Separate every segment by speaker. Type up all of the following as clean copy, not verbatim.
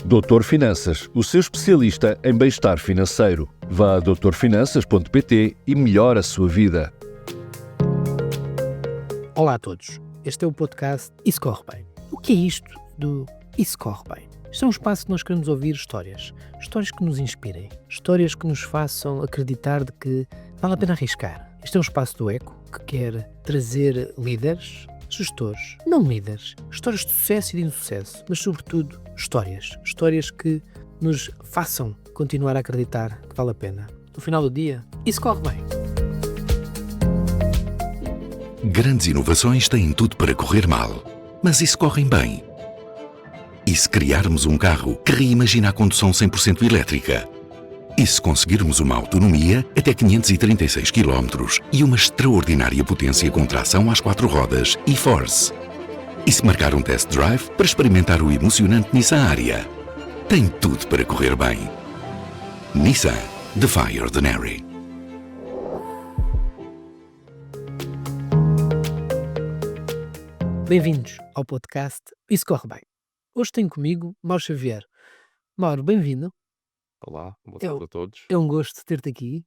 Speaker 1: Doutor Finanças, o seu especialista em bem-estar financeiro. Vá a doutorfinanças.pt e melhore a sua vida.
Speaker 2: Olá a todos, este é o podcast Isso Corre Bem. O que é isto do Isso Corre Bem? Isto é um espaço que nós queremos ouvir histórias que nos inspirem, histórias que nos façam acreditar de que vale a pena arriscar. Este é um espaço do Eco que quer trazer líderes, gestores, não líderes, histórias de sucesso e de insucesso, mas sobretudo histórias que nos façam continuar a acreditar que vale a pena. No final do dia, isso corre bem.
Speaker 3: Grandes inovações têm tudo para correr mal, mas e se correm bem? E se criarmos um carro que reimagina a condução 100% elétrica? E se conseguirmos uma autonomia até 536 km e uma extraordinária potência com tração às 4 rodas e Force? E se marcar um test drive para experimentar o emocionante Nissan Ariya? Tem tudo para correr bem. Nissan Defy Ordinary.
Speaker 2: Bem-vindos ao podcast Isso Corre Bem. Hoje tenho comigo Mauro Xavier. Mauro, bem-vindo.
Speaker 4: Olá, boa tarde a todos.
Speaker 2: É um gosto ter-te aqui.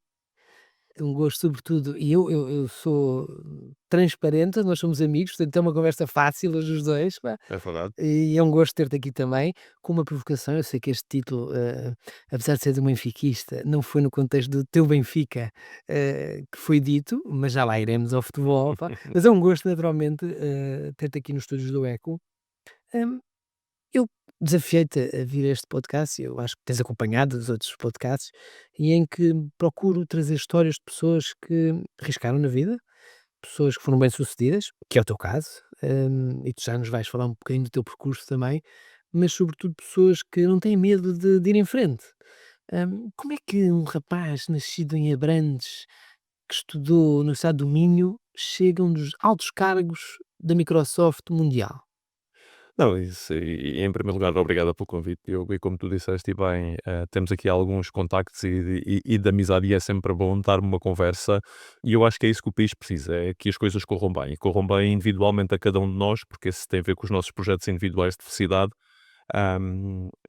Speaker 2: É um gosto, sobretudo, e eu sou transparente, nós somos amigos, portanto é uma conversa fácil hoje os dois, pá.
Speaker 4: É verdade.
Speaker 2: E é um gosto ter-te aqui também, com uma provocação. Eu sei que este título, apesar de ser de um benfiquista, não foi no contexto do teu Benfica que foi dito, mas já lá iremos ao futebol, pá. Mas é um gosto, naturalmente, ter-te aqui nos estúdios do Eco. Hum, eu desafiei-te a vir a este podcast, e eu acho que tens acompanhado os outros podcasts, e em que procuro trazer histórias de pessoas que arriscaram na vida, pessoas que foram bem-sucedidas, que é o teu caso, e tu já nos vais falar um bocadinho do teu percurso também, mas sobretudo pessoas que não têm medo de ir em frente. Como é que um rapaz nascido em Abrantes, que estudou no estado do Minho, chega a um dos altos cargos da Microsoft Mundial?
Speaker 4: Não, isso, e em primeiro lugar, obrigado pelo convite, Diogo, e como tu disseste e bem, temos aqui alguns contactos e de amizade, e é sempre bom dar uma conversa, e eu acho que é isso que o país precisa, é que as coisas corram bem, e corram bem individualmente a cada um de nós, porque isso tem a ver com os nossos projetos individuais de felicidade.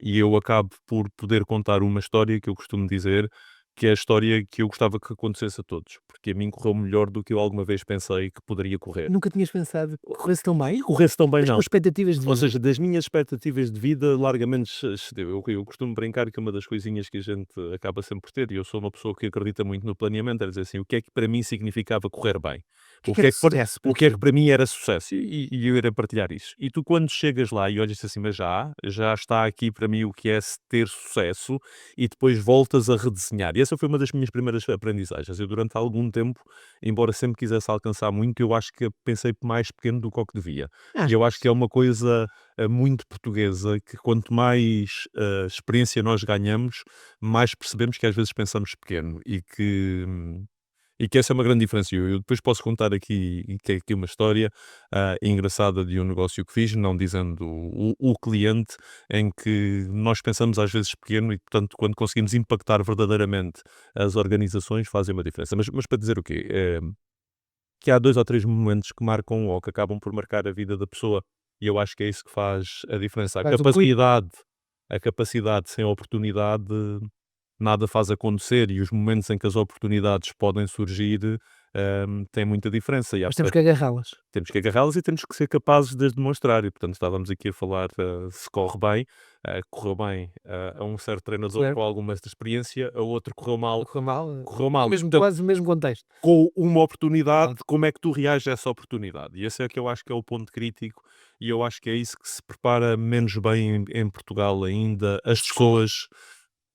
Speaker 4: E eu acabo por poder contar uma história que eu costumo dizer, que é a história que eu gostava que acontecesse a todos, porque a mim correu melhor do que eu alguma vez pensei que poderia correr.
Speaker 2: Nunca tinhas pensado que corresse tão bem?
Speaker 4: Corresse tão bem,
Speaker 2: Mas com
Speaker 4: não.
Speaker 2: expectativas de
Speaker 4: Ou
Speaker 2: vida.
Speaker 4: seja, das minhas expectativas de vida, largamente excedeu. Eu costumo brincar que uma das coisinhas que a gente acaba sempre por ter, e eu sou uma pessoa que acredita muito no planeamento, é dizer assim, o que é que para mim significava correr bem?
Speaker 2: O que é que sucesso para
Speaker 4: O que é
Speaker 2: ti?
Speaker 4: que para mim era sucesso? E eu irei partilhar isso. E tu quando chegas lá e olhas assim, mas já está aqui para mim o que é ter sucesso, e depois voltas a redesenhar. E essa foi uma das minhas primeiras aprendizagens. Eu durante algum tempo, embora sempre quisesse alcançar muito, eu acho que pensei mais pequeno do que o que devia. E eu acho que é uma coisa muito portuguesa, que quanto mais experiência nós ganhamos, mais percebemos que às vezes pensamos pequeno e que essa é uma grande diferença. Eu depois posso contar aqui, que é aqui uma história engraçada de um negócio que fiz, não dizendo o cliente, em que nós pensamos às vezes pequeno e, portanto, quando conseguimos impactar verdadeiramente as organizações, fazem uma diferença. Mas para dizer o quê? Que há 2 ou 3 momentos que marcam ou que acabam por marcar a vida da pessoa, e eu acho que é isso que faz a diferença.
Speaker 2: Faz o clique.
Speaker 4: A capacidade sem oportunidade, nada faz acontecer, e os momentos em que as oportunidades podem surgir, têm muita diferença. E há
Speaker 2: Mas temos
Speaker 4: bocado
Speaker 2: que agarrá-las.
Speaker 4: temos que agarrá-las e temos que ser capazes de as demonstrar. E, portanto, estávamos aqui a falar se corre bem. Correu bem a um certo treinador
Speaker 2: Certo.
Speaker 4: com alguma experiência, a outro correu mal.
Speaker 2: Correu mal.
Speaker 4: Correu mal.
Speaker 2: Mesmo,
Speaker 4: Então,
Speaker 2: quase o mesmo contexto.
Speaker 4: com uma oportunidade, como é que tu reages a essa oportunidade? E esse é que eu acho que é o ponto crítico, e eu acho que é isso que se prepara menos bem em Portugal ainda, as pessoas,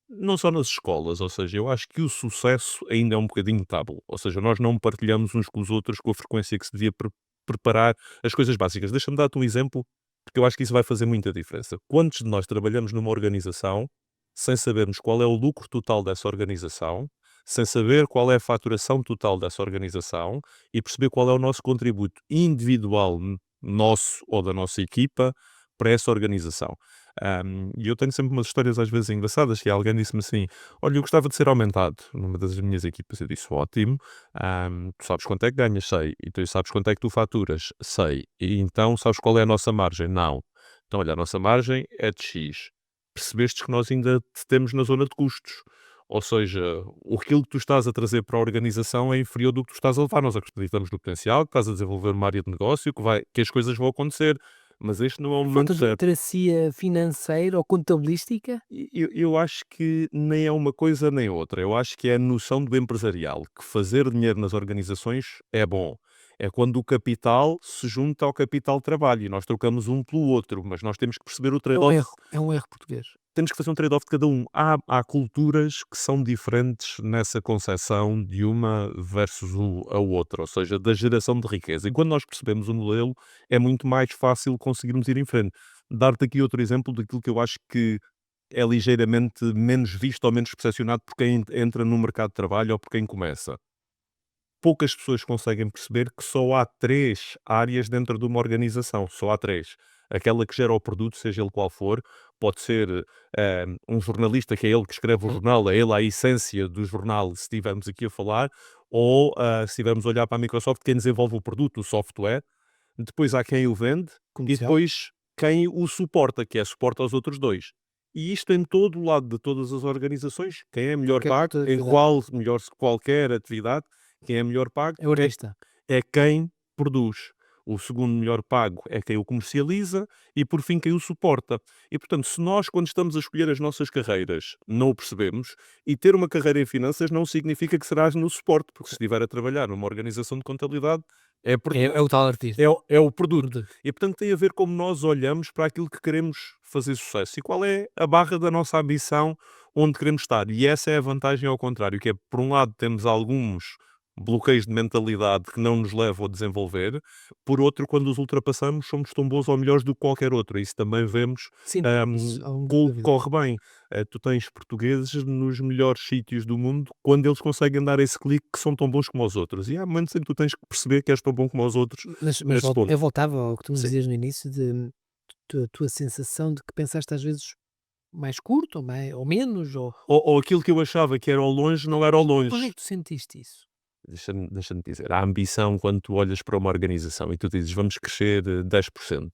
Speaker 4: não só nas escolas, ou seja, eu acho que o sucesso ainda é um bocadinho tábua, ou seja, nós não partilhamos uns com os outros com a frequência que se devia preparar as coisas básicas. Deixa-me dar-te um exemplo, porque eu acho que isso vai fazer muita diferença. Quantos de nós trabalhamos numa organização sem sabermos qual é o lucro total dessa organização, sem saber qual é a faturação total dessa organização e perceber qual é o nosso contributo individual, nosso ou da nossa equipa, para essa organização? E eu tenho sempre umas histórias às vezes engraçadas, que alguém disse-me assim, olha, eu gostava de ser aumentado numa das minhas equipas. Eu disse, ótimo, tu sabes quanto é que ganhas? Sei. E tu sabes quanto é que tu faturas? Sei. E então sabes qual é a nossa margem? Não. Então olha, a nossa margem é de X. percebestes que nós ainda te temos na zona de custos. Ou seja, aquilo que tu estás a trazer para a organização é inferior do que tu estás a levar. Nós acreditamos no potencial, que estás a desenvolver uma área de negócio, que as coisas vão acontecer, mas este não é o momento
Speaker 2: Falta de
Speaker 4: certo.
Speaker 2: literacia financeira ou contabilística?
Speaker 4: Eu acho que nem é uma coisa nem outra. Eu acho que é a noção do empresarial, que fazer dinheiro nas organizações é bom. É quando o capital se junta ao capital de trabalho e nós trocamos um pelo outro, mas nós temos que perceber o
Speaker 2: É um
Speaker 4: trade-off.
Speaker 2: erro, é um erro português.
Speaker 4: Temos que fazer um trade-off de cada um. Há culturas que são diferentes nessa concepção de uma versus a outra, ou seja, da geração de riqueza. E quando nós percebemos o modelo, é muito mais fácil conseguirmos ir em frente. Dar-te aqui outro exemplo daquilo que eu acho que é ligeiramente menos visto ou menos percepcionado por quem entra no mercado de trabalho ou por quem começa. Poucas pessoas conseguem perceber que só há 3 áreas dentro de uma organização, só há 3. Aquela que gera o produto, seja ele qual for, pode ser, um jornalista, que é ele que escreve o jornal, é ele a essência do jornal, se estivermos aqui a falar, ou, se estivermos a olhar para a Microsoft, quem desenvolve o produto, o software. Depois há quem o vende e
Speaker 2: Comercial.
Speaker 4: depois quem o suporta, que é suporte aos outros 2. E isto em todo o lado de todas as organizações, quem é melhor
Speaker 2: Qualquer
Speaker 4: pago, em
Speaker 2: atividade.
Speaker 4: qualquer atividade, quem é melhor pago
Speaker 2: É o artista.
Speaker 4: é quem produz. O segundo melhor pago é quem o comercializa e, por fim, quem o suporta. E, portanto, se nós, quando estamos a escolher as nossas carreiras, não o percebemos, e ter uma carreira em finanças não significa que serás no suporte, porque se estiver a trabalhar numa organização de contabilidade, é
Speaker 2: É o tal artista.
Speaker 4: é o produto.
Speaker 2: Produto.
Speaker 4: E, portanto, tem a ver como nós olhamos para aquilo que queremos fazer sucesso e qual é a barra da nossa ambição, onde queremos estar. E essa é a vantagem ao contrário, que é, por um lado, temos alguns bloqueios de mentalidade que não nos levam a desenvolver, por outro, quando os ultrapassamos, somos tão bons ou melhores do que qualquer outro. Isso também vemos
Speaker 2: Sim, isso ao longo da vida.
Speaker 4: corre bem. Tu tens portugueses nos melhores sítios do mundo quando eles conseguem dar esse clique que são tão bons como os outros. E há momentos em que tu tens que perceber que és tão bom como os outros
Speaker 2: Mas
Speaker 4: nesse ponto.
Speaker 2: eu voltava ao que tu me
Speaker 4: Sim.
Speaker 2: dizias no início a tua sensação de que pensaste às vezes mais curto ou menos
Speaker 4: Ou aquilo que eu achava que era ao longe, não era ao
Speaker 2: quando é
Speaker 4: longe.
Speaker 2: que tu sentiste isso?
Speaker 4: Deixa-me dizer, a ambição quando tu olhas para uma organização e tu dizes vamos crescer 10%,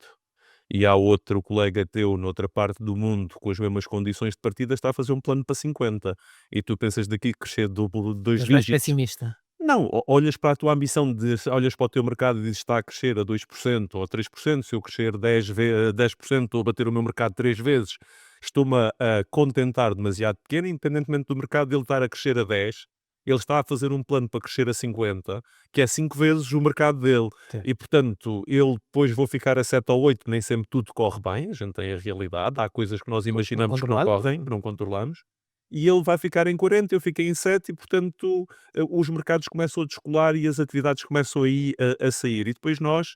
Speaker 4: e há outro colega teu noutra parte do mundo com as mesmas condições de partida está a fazer um plano para 50 e tu pensas daqui crescer dois
Speaker 2: És mais
Speaker 4: dígitos.
Speaker 2: pessimista.
Speaker 4: Não, olhas para a tua ambição, olhas para o teu mercado e dizes está a crescer a 2% ou a 3%, se eu crescer 10% ou bater o meu mercado 3 vezes, estou-me a contentar demasiado pequeno, independentemente do mercado dele estar a crescer a 10, ele está a fazer um plano para crescer a 50, que é 5 vezes o mercado dele.
Speaker 2: Sim.
Speaker 4: E, portanto, ele depois vou ficar a 7 ou 8, nem sempre tudo corre bem, a gente tem a realidade, há coisas que nós imaginamos que não
Speaker 2: controlado.
Speaker 4: correm, que não controlamos, e ele vai ficar em 40, eu fiquei em 7 e, portanto, os mercados começam a descolar e as atividades começam aí a sair. E depois nós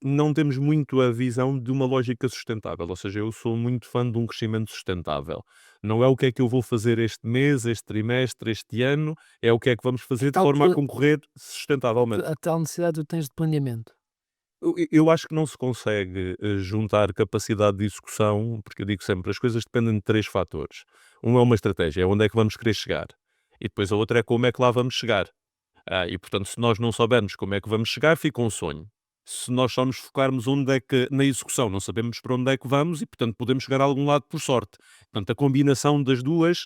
Speaker 4: não temos muito a visão de uma lógica sustentável, ou seja, eu sou muito fã de um crescimento sustentável. Não é o que é que eu vou fazer este mês, este trimestre, este ano, é o que é que vamos fazer de
Speaker 2: Tal
Speaker 4: forma a
Speaker 2: que-
Speaker 4: concorrer sustentavelmente.
Speaker 2: A tal necessidade que tu tens de planeamento.
Speaker 4: Eu acho que não se consegue juntar capacidade de execução, porque eu digo sempre, as coisas dependem de 3 fatores. Um é uma estratégia, é onde é que vamos querer chegar. E depois a outra é como é que lá vamos chegar. E portanto, se nós não soubermos como é que vamos chegar, fica um sonho. Se nós só nos focarmos onde é que, na execução, não sabemos para onde é que vamos e, portanto, podemos chegar a algum lado por sorte. Portanto, a combinação das duas,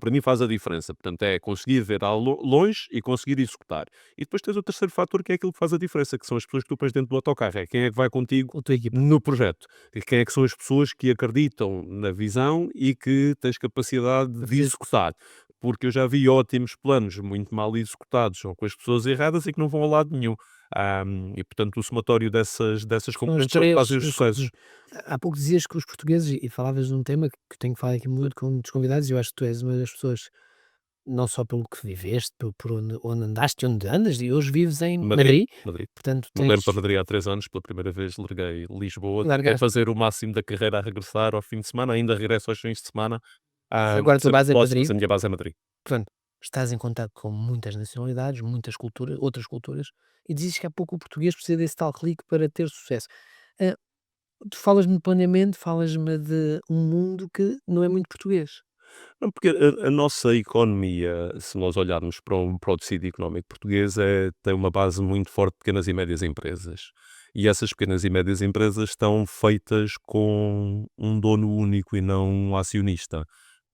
Speaker 4: para mim, faz a diferença. Portanto, é conseguir ver longe e conseguir executar. E depois tens o terceiro fator, que é aquilo que faz a diferença, que são as pessoas que tu pões dentro do autocarro. É quem é que vai contigo
Speaker 2: Com a tua equipa.
Speaker 4: no projeto. E quem é que são as pessoas que acreditam na visão e que tens capacidade de
Speaker 2: fazer
Speaker 4: executar. Porque eu já vi ótimos planos muito mal executados ou com as pessoas erradas e que não vão a lado nenhum. E portanto o somatório dessas
Speaker 2: São os
Speaker 4: componentes são que
Speaker 2: três.
Speaker 4: fazem os sucessos.
Speaker 2: Há pouco dizias que os portugueses, e falavas de um tema que tenho falado aqui muito com muitos convidados, e eu acho que tu és uma das pessoas, não só pelo que viveste, por onde andaste e onde andas, e hoje vives em Madrid,
Speaker 4: Madrid.
Speaker 2: portanto
Speaker 4: Mudei-me
Speaker 2: tens.
Speaker 4: para Madrid há 3 anos, pela primeira vez larguei Lisboa, quero
Speaker 2: Largaste.
Speaker 4: fazer o máximo da carreira a regressar ao fim de semana, ainda regresso aos fins de semana.
Speaker 2: Agora a tua
Speaker 4: Sempre
Speaker 2: base é
Speaker 4: posso,
Speaker 2: Madrid.
Speaker 4: mas a minha base é Madrid.
Speaker 2: Portanto, estás em contato com muitas nacionalidades, muitas culturas, outras culturas, e dizes que há pouco o português precisa desse tal clique para ter sucesso. Ah, Tu falas-me de planeamento, falas-me de um mundo que não é muito português.
Speaker 4: Não, porque a nossa economia, se nós olharmos para o tecido económico português, tem uma base muito forte de pequenas e médias empresas. E essas pequenas e médias empresas estão feitas com um dono único e não um acionista.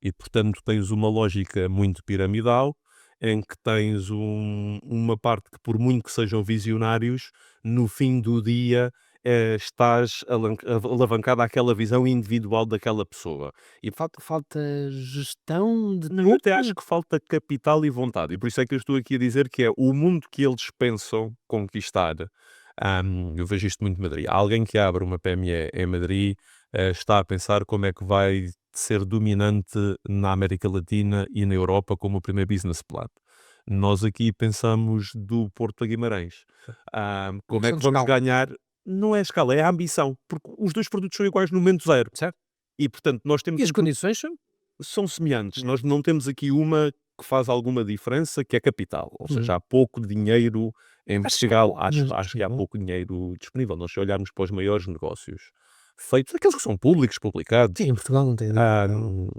Speaker 4: E, portanto, tens uma lógica muito piramidal, em que tens uma parte que, por muito que sejam visionários, no fim do dia estás alavancado àquela visão individual daquela pessoa. E
Speaker 2: Falta gestão de
Speaker 4: não, eu até acho
Speaker 2: topo?
Speaker 4: que falta capital e vontade. E por isso é que eu estou aqui a dizer que é o mundo que eles pensam conquistar. Eu vejo isto muito em Madrid. Alguém que abre uma PME em Madrid está a pensar como é que vai ser dominante na América Latina e na Europa como o primeiro business plan. Nós aqui pensamos do Porto a Guimarães. Como é
Speaker 2: Questão
Speaker 4: que
Speaker 2: de
Speaker 4: vamos
Speaker 2: escala.
Speaker 4: ganhar? Não é a escala, é a ambição. Porque os dois produtos são iguais no momento zero.
Speaker 2: Certo.
Speaker 4: E, portanto, nós temos
Speaker 2: E as
Speaker 4: um produto
Speaker 2: condições
Speaker 4: são semelhantes. Nós não temos aqui uma que faz alguma diferença, que é capital. Ou seja,
Speaker 2: Uhum.
Speaker 4: há pouco dinheiro em
Speaker 2: Acho que há
Speaker 4: Portugal.
Speaker 2: pouco
Speaker 4: Acho,
Speaker 2: mesmo
Speaker 4: acho que há
Speaker 2: disponível.
Speaker 4: pouco dinheiro disponível. Nós, se olharmos para os maiores negócios feitos, aqueles que são públicos, publicados,
Speaker 2: Sim, em Portugal não tem
Speaker 4: ah,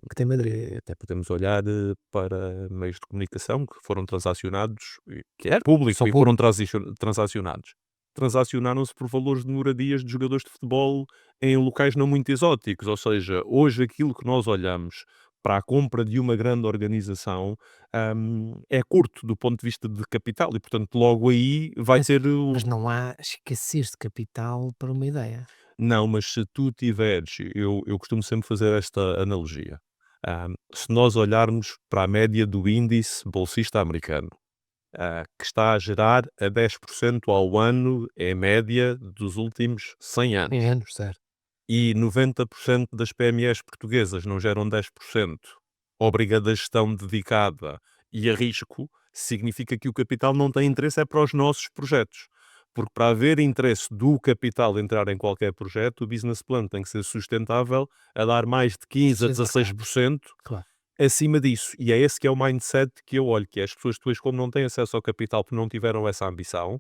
Speaker 2: que tem Madrid.
Speaker 4: até podemos olhar para meios de comunicação que foram transacionados, que é
Speaker 2: Certo,
Speaker 4: público
Speaker 2: são
Speaker 4: e foram transacionados. Transacionaram-se por valores de moradias de jogadores de futebol em locais não muito exóticos. Ou seja, hoje aquilo que nós olhamos para a compra de uma grande organização é curto do ponto de vista de capital e, portanto, logo aí vai
Speaker 2: Mas
Speaker 4: ser
Speaker 2: mas não há escassez de capital para uma ideia.
Speaker 4: Não, mas se tu tiveres, eu costumo sempre fazer esta analogia. Se nós olharmos para a média do índice bolsista americano, que está a gerar a 10% ao ano, em média, dos últimos 100 anos,
Speaker 2: Menos, certo.
Speaker 4: e 90% das PMEs portuguesas não geram 10%, obrigada a gestão dedicada e a risco, significa que o capital não tem interesse é para os nossos projetos. Porque para haver interesse do capital entrar em qualquer projeto, o business plan tem que ser sustentável, a dar mais de 15 a
Speaker 2: Sustentável.
Speaker 4: 16%
Speaker 2: Claro.
Speaker 4: acima disso. E é esse que é o mindset que eu olho, que é as pessoas depois, como não têm acesso ao capital porque não tiveram essa ambição,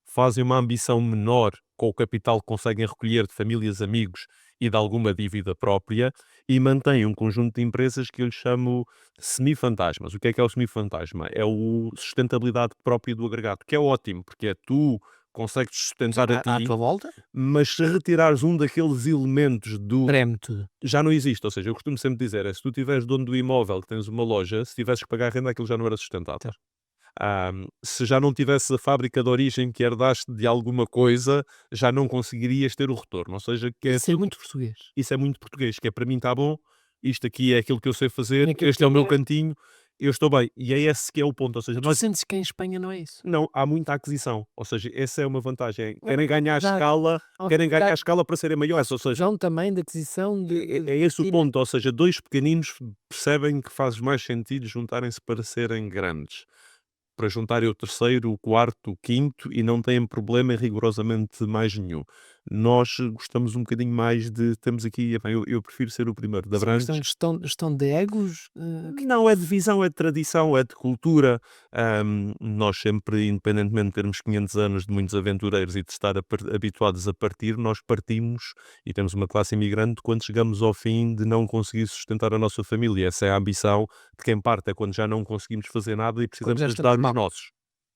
Speaker 4: fazem uma ambição menor com o capital que conseguem recolher de famílias, amigos e de alguma dívida própria e mantêm um conjunto de empresas que eu lhe chamo semi-fantasmas. O que é o semi-fantasma? É o sustentabilidade própria do agregado, que é ótimo, porque é tu consegues sustentar a
Speaker 2: À
Speaker 4: ti,
Speaker 2: tua volta,
Speaker 4: mas se retirares um daqueles elementos
Speaker 2: treme tudo.
Speaker 4: já não existe. Ou seja, eu costumo sempre dizer, se tu tiveres dono do imóvel, que tens uma loja, se tivesses que pagar renda, aquilo já não era sustentável.
Speaker 2: Certo.
Speaker 4: Se já não tivesses a fábrica de origem que herdaste de alguma coisa, já não conseguirias ter o retorno. Ou seja, que é
Speaker 2: Isso é
Speaker 4: tudo,
Speaker 2: muito português.
Speaker 4: isso é muito português, que é para mim está bom, isto aqui é aquilo que eu sei fazer,
Speaker 2: É aquilo
Speaker 4: este
Speaker 2: que
Speaker 4: é
Speaker 2: eu
Speaker 4: o meu
Speaker 2: quero.
Speaker 4: cantinho, eu estou bem. E é esse que é o ponto. Ou seja,
Speaker 2: Tu sentes que em Espanha não é isso?
Speaker 4: não, há muita aquisição. Ou seja, essa é uma vantagem.
Speaker 2: Não,
Speaker 4: Querem ganhar
Speaker 2: já
Speaker 4: escala, querem
Speaker 2: já
Speaker 4: ganhar escala para serem maiores. Ou seja,
Speaker 2: João também de aquisição
Speaker 4: é esse o
Speaker 2: de
Speaker 4: ponto, ou seja, dois pequeninos percebem que faz mais sentido juntarem-se para serem grandes, para juntarem o terceiro, o quarto, o quinto e não têm problema em rigorosamente mais nenhum. Nós gostamos um bocadinho mais de temos aqui, epá, eu prefiro ser o primeiro de
Speaker 2: Isso é uma questão
Speaker 4: Abrantes.
Speaker 2: de gestão de egos,
Speaker 4: Não é de visão, é de tradição, é de cultura. Nós sempre, independentemente de termos 500 anos de muitos aventureiros e de estar habituados a partir, nós partimos e temos uma classe imigrante quando chegamos ao fim de não conseguir sustentar a nossa família. Essa é a ambição de quem parte, é quando já não conseguimos fazer nada e
Speaker 2: quando
Speaker 4: precisamos
Speaker 2: já
Speaker 4: ajudar
Speaker 2: estamos
Speaker 4: os
Speaker 2: mal.
Speaker 4: nossos.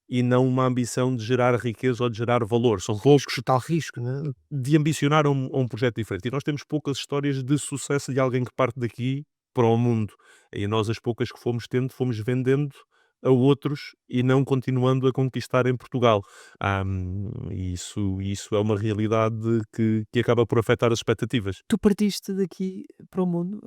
Speaker 4: E não uma ambição de gerar riqueza ou de gerar valor. São
Speaker 2: Risco,
Speaker 4: poucos
Speaker 2: tal risco, né?
Speaker 4: de ambicionar um projeto diferente. E nós temos poucas histórias de sucesso de alguém que parte daqui para o mundo. E nós, as poucas que fomos tendo, fomos vendendo a outros e não continuando a conquistar em Portugal. Isso é uma realidade que acaba por afetar as expectativas.
Speaker 2: Tu partiste daqui para o mundo,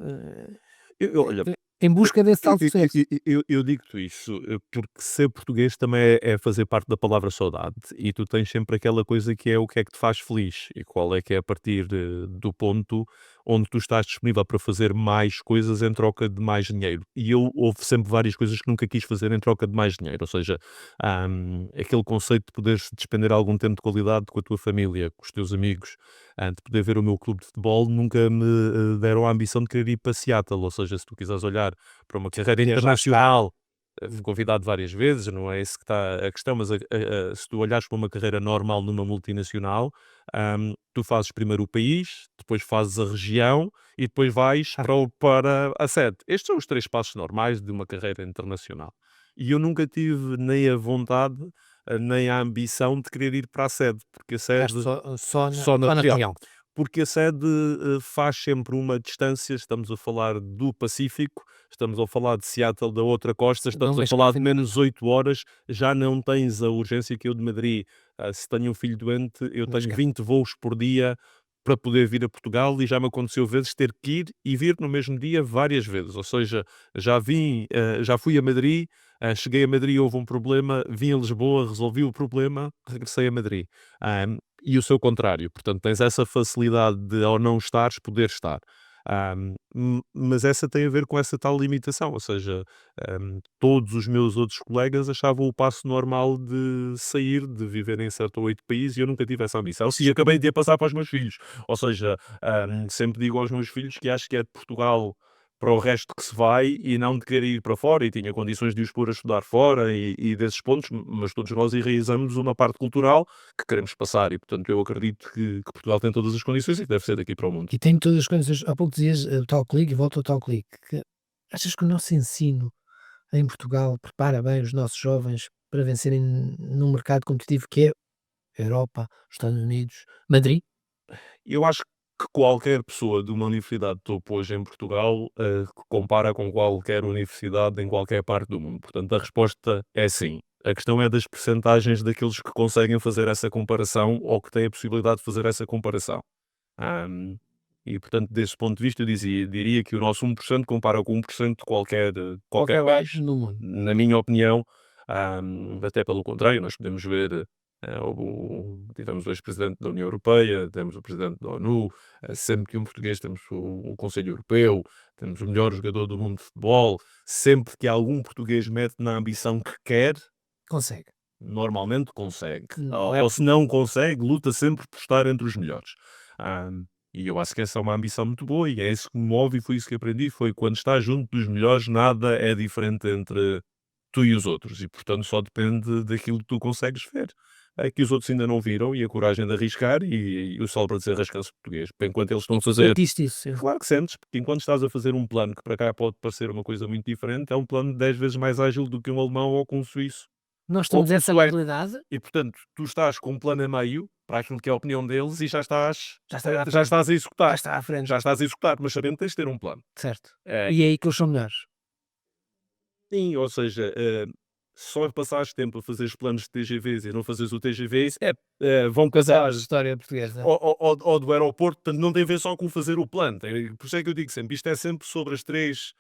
Speaker 4: Olha,
Speaker 2: em busca desse tal sucesso.
Speaker 4: eu digo-te isso, porque ser português também é fazer parte da palavra saudade. E tu tens sempre aquela coisa que é o que é que te faz feliz e qual é que é a partir do ponto onde tu estás disponível para fazer mais coisas em troca de mais dinheiro. E houve sempre várias coisas que nunca quis fazer em troca de mais dinheiro. Ou seja, aquele conceito de poderes despender algum tempo de qualidade com a tua família, com os teus amigos, de poder ver o meu clube de futebol, nunca me deram a ambição de querer ir para Seattle. Ou seja, se tu quiseres olhar para uma carreira internacional, fui convidado várias vezes, não é isso que está a questão, mas se tu olhares para uma carreira normal numa multinacional, tu fazes primeiro o país, depois fazes a região e depois vais para a sede. Estes são os três passos normais de uma carreira internacional. E eu nunca tive nem a vontade nem a ambição de querer ir para a sede, porque a
Speaker 2: Ficaste
Speaker 4: sede
Speaker 2: só
Speaker 4: só na
Speaker 2: na
Speaker 4: real.
Speaker 2: região.
Speaker 4: Porque a sede faz sempre uma distância, estamos a falar do Pacífico, estamos a falar de Seattle, da outra costa,
Speaker 2: Não
Speaker 4: estamos a
Speaker 2: vais
Speaker 4: falar de
Speaker 2: para
Speaker 4: menos 8 horas, já não tens a urgência que eu de Madrid. Se tenho um filho doente, eu tenho
Speaker 2: chegar.
Speaker 4: 20 voos por dia para poder vir a Portugal e já me aconteceu vezes ter que ir e vir no mesmo dia várias vezes. Ou seja, já fui a Madrid, cheguei a Madrid, houve um problema, vim a Lisboa, resolvi o problema, regressei a Madrid. E o seu contrário. Portanto, tens essa facilidade de, ao não estares, poder estar. Mas essa tem a ver com essa tal limitação, ou seja, todos os meus outros colegas achavam o passo normal de sair, de viver em 7 ou 8 países e eu nunca tive essa ambição. E acabei de a passar para os meus filhos. Ou seja, sempre digo aos meus filhos que acho que é de Portugal para o resto que se vai e não de querer ir para fora e tinha condições de os pôr a estudar fora e desses pontos, mas todos nós enraizamos uma parte cultural que queremos passar e, portanto, eu acredito que Portugal tem todas as condições e que deve ser daqui para o mundo.
Speaker 2: E tem todas as coisas. Há pouco dizias o tal clique e volta ao tal clique. Achas que o nosso ensino em Portugal prepara bem os nossos jovens para vencerem num mercado competitivo que é a Europa, os Estados Unidos, Madrid?
Speaker 4: Eu acho que qualquer pessoa de uma universidade de topo hoje em Portugal que compara com qualquer universidade em qualquer parte do mundo. Portanto, a resposta é sim. A questão é das percentagens daqueles que conseguem fazer essa comparação ou que têm a possibilidade de fazer essa comparação. Ahm, e, portanto, desse ponto de vista, diria que o nosso 1% compara com 1% de qualquer país.
Speaker 2: No mundo.
Speaker 4: Na minha opinião, até pelo contrário, nós podemos ver. Tivemos o ex-presidente da União Europeia, temos o presidente da ONU, sempre que um português temos o Conselho Europeu, temos o melhor jogador do mundo de futebol, sempre que algum português mete na ambição que quer,
Speaker 2: Consegue.
Speaker 4: normalmente consegue.
Speaker 2: Não é
Speaker 4: Ou se não consegue, luta sempre por estar entre os melhores. Ah, e eu acho que essa é uma ambição muito boa e é isso que me move e foi isso que aprendi, foi quando estás junto dos melhores, nada é diferente entre tu e os outros e, portanto, só depende daquilo que tu consegues ver. É que os outros ainda não viram e a coragem de arriscar e o sol para dizer rascanço português. Porque enquanto eles estão a fazer...
Speaker 2: Sentiste isso?
Speaker 4: Claro que sentes, porque enquanto estás a fazer um plano que para cá pode parecer uma coisa muito diferente, é um plano 10 vezes mais ágil do que um alemão ou com um suíço.
Speaker 2: Nós
Speaker 4: Ou
Speaker 2: temos essa
Speaker 4: sueco.
Speaker 2: habilidade.
Speaker 4: E, portanto, tu estás com um plano a meio para aquilo que é a opinião deles e já estás
Speaker 2: Já está à
Speaker 4: já estás a
Speaker 2: Já
Speaker 4: executar.
Speaker 2: está à frente.
Speaker 4: Já estás a executar, mas sabendo que tens de ter um plano.
Speaker 2: Certo.
Speaker 4: É,
Speaker 2: E é aí que eles são melhores.
Speaker 4: sim, ou seja, só passares tempo a fazer os planos de TGVs e não fazeres o TGV, vão casar
Speaker 2: A história portuguesa.
Speaker 4: ou do aeroporto, portanto não tem a ver só com fazer o plano. Por isso é que eu digo sempre, isto é sempre sobre os três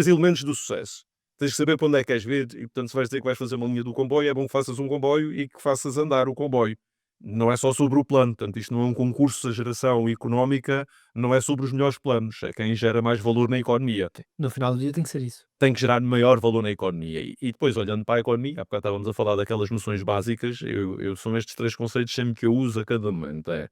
Speaker 4: elementos do sucesso. Tens que saber para onde é que queres vir e, portanto, se vais dizer que vais fazer uma linha do comboio, é bom que faças um comboio e que faças andar o comboio. Não é só sobre o plano, portanto, isto não é um concurso de geração económica, não é sobre os melhores planos, é quem gera mais valor na economia.
Speaker 2: No final do dia tem que ser isso.
Speaker 4: Tem que gerar maior valor na economia. E depois, olhando para a economia, há bocado estávamos a falar daquelas noções básicas, são estes três conceitos sempre que eu uso a cada momento. É,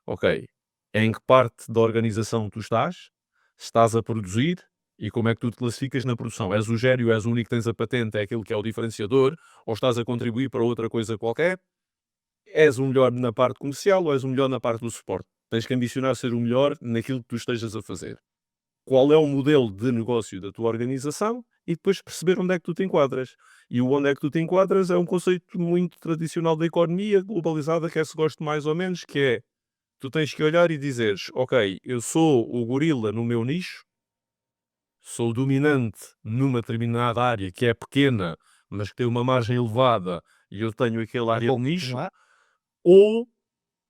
Speaker 4: ok, em que parte da organização tu estás a produzir e como é que tu te classificas na produção? És o gênio, és o único que tens a patente, é aquilo que é o diferenciador, ou estás a contribuir para outra coisa qualquer? És o melhor na parte comercial ou és o melhor na parte do suporte? Tens que ambicionar ser o melhor naquilo que tu estejas a fazer. Qual é o modelo de negócio da tua organização e depois perceber onde é que tu te enquadras. E o onde é que tu te enquadras é um conceito muito tradicional da economia globalizada, que é se gosto mais ou menos, que é, tu tens que olhar e dizeres, ok, eu sou o gorila no meu nicho, sou dominante numa determinada área que é pequena, mas que tem uma margem elevada e eu tenho aquele área de nicho,
Speaker 2: Não há?
Speaker 4: ou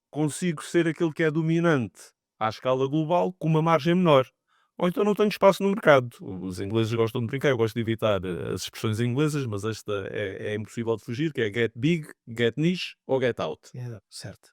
Speaker 4: consigo ser aquele que é dominante à escala global com uma margem menor. Ou então não tenho espaço no mercado. Os ingleses gostam de brincar, eu gosto de evitar as expressões inglesas, mas esta é impossível de fugir, que é get big, get niche ou get out.
Speaker 2: Certo.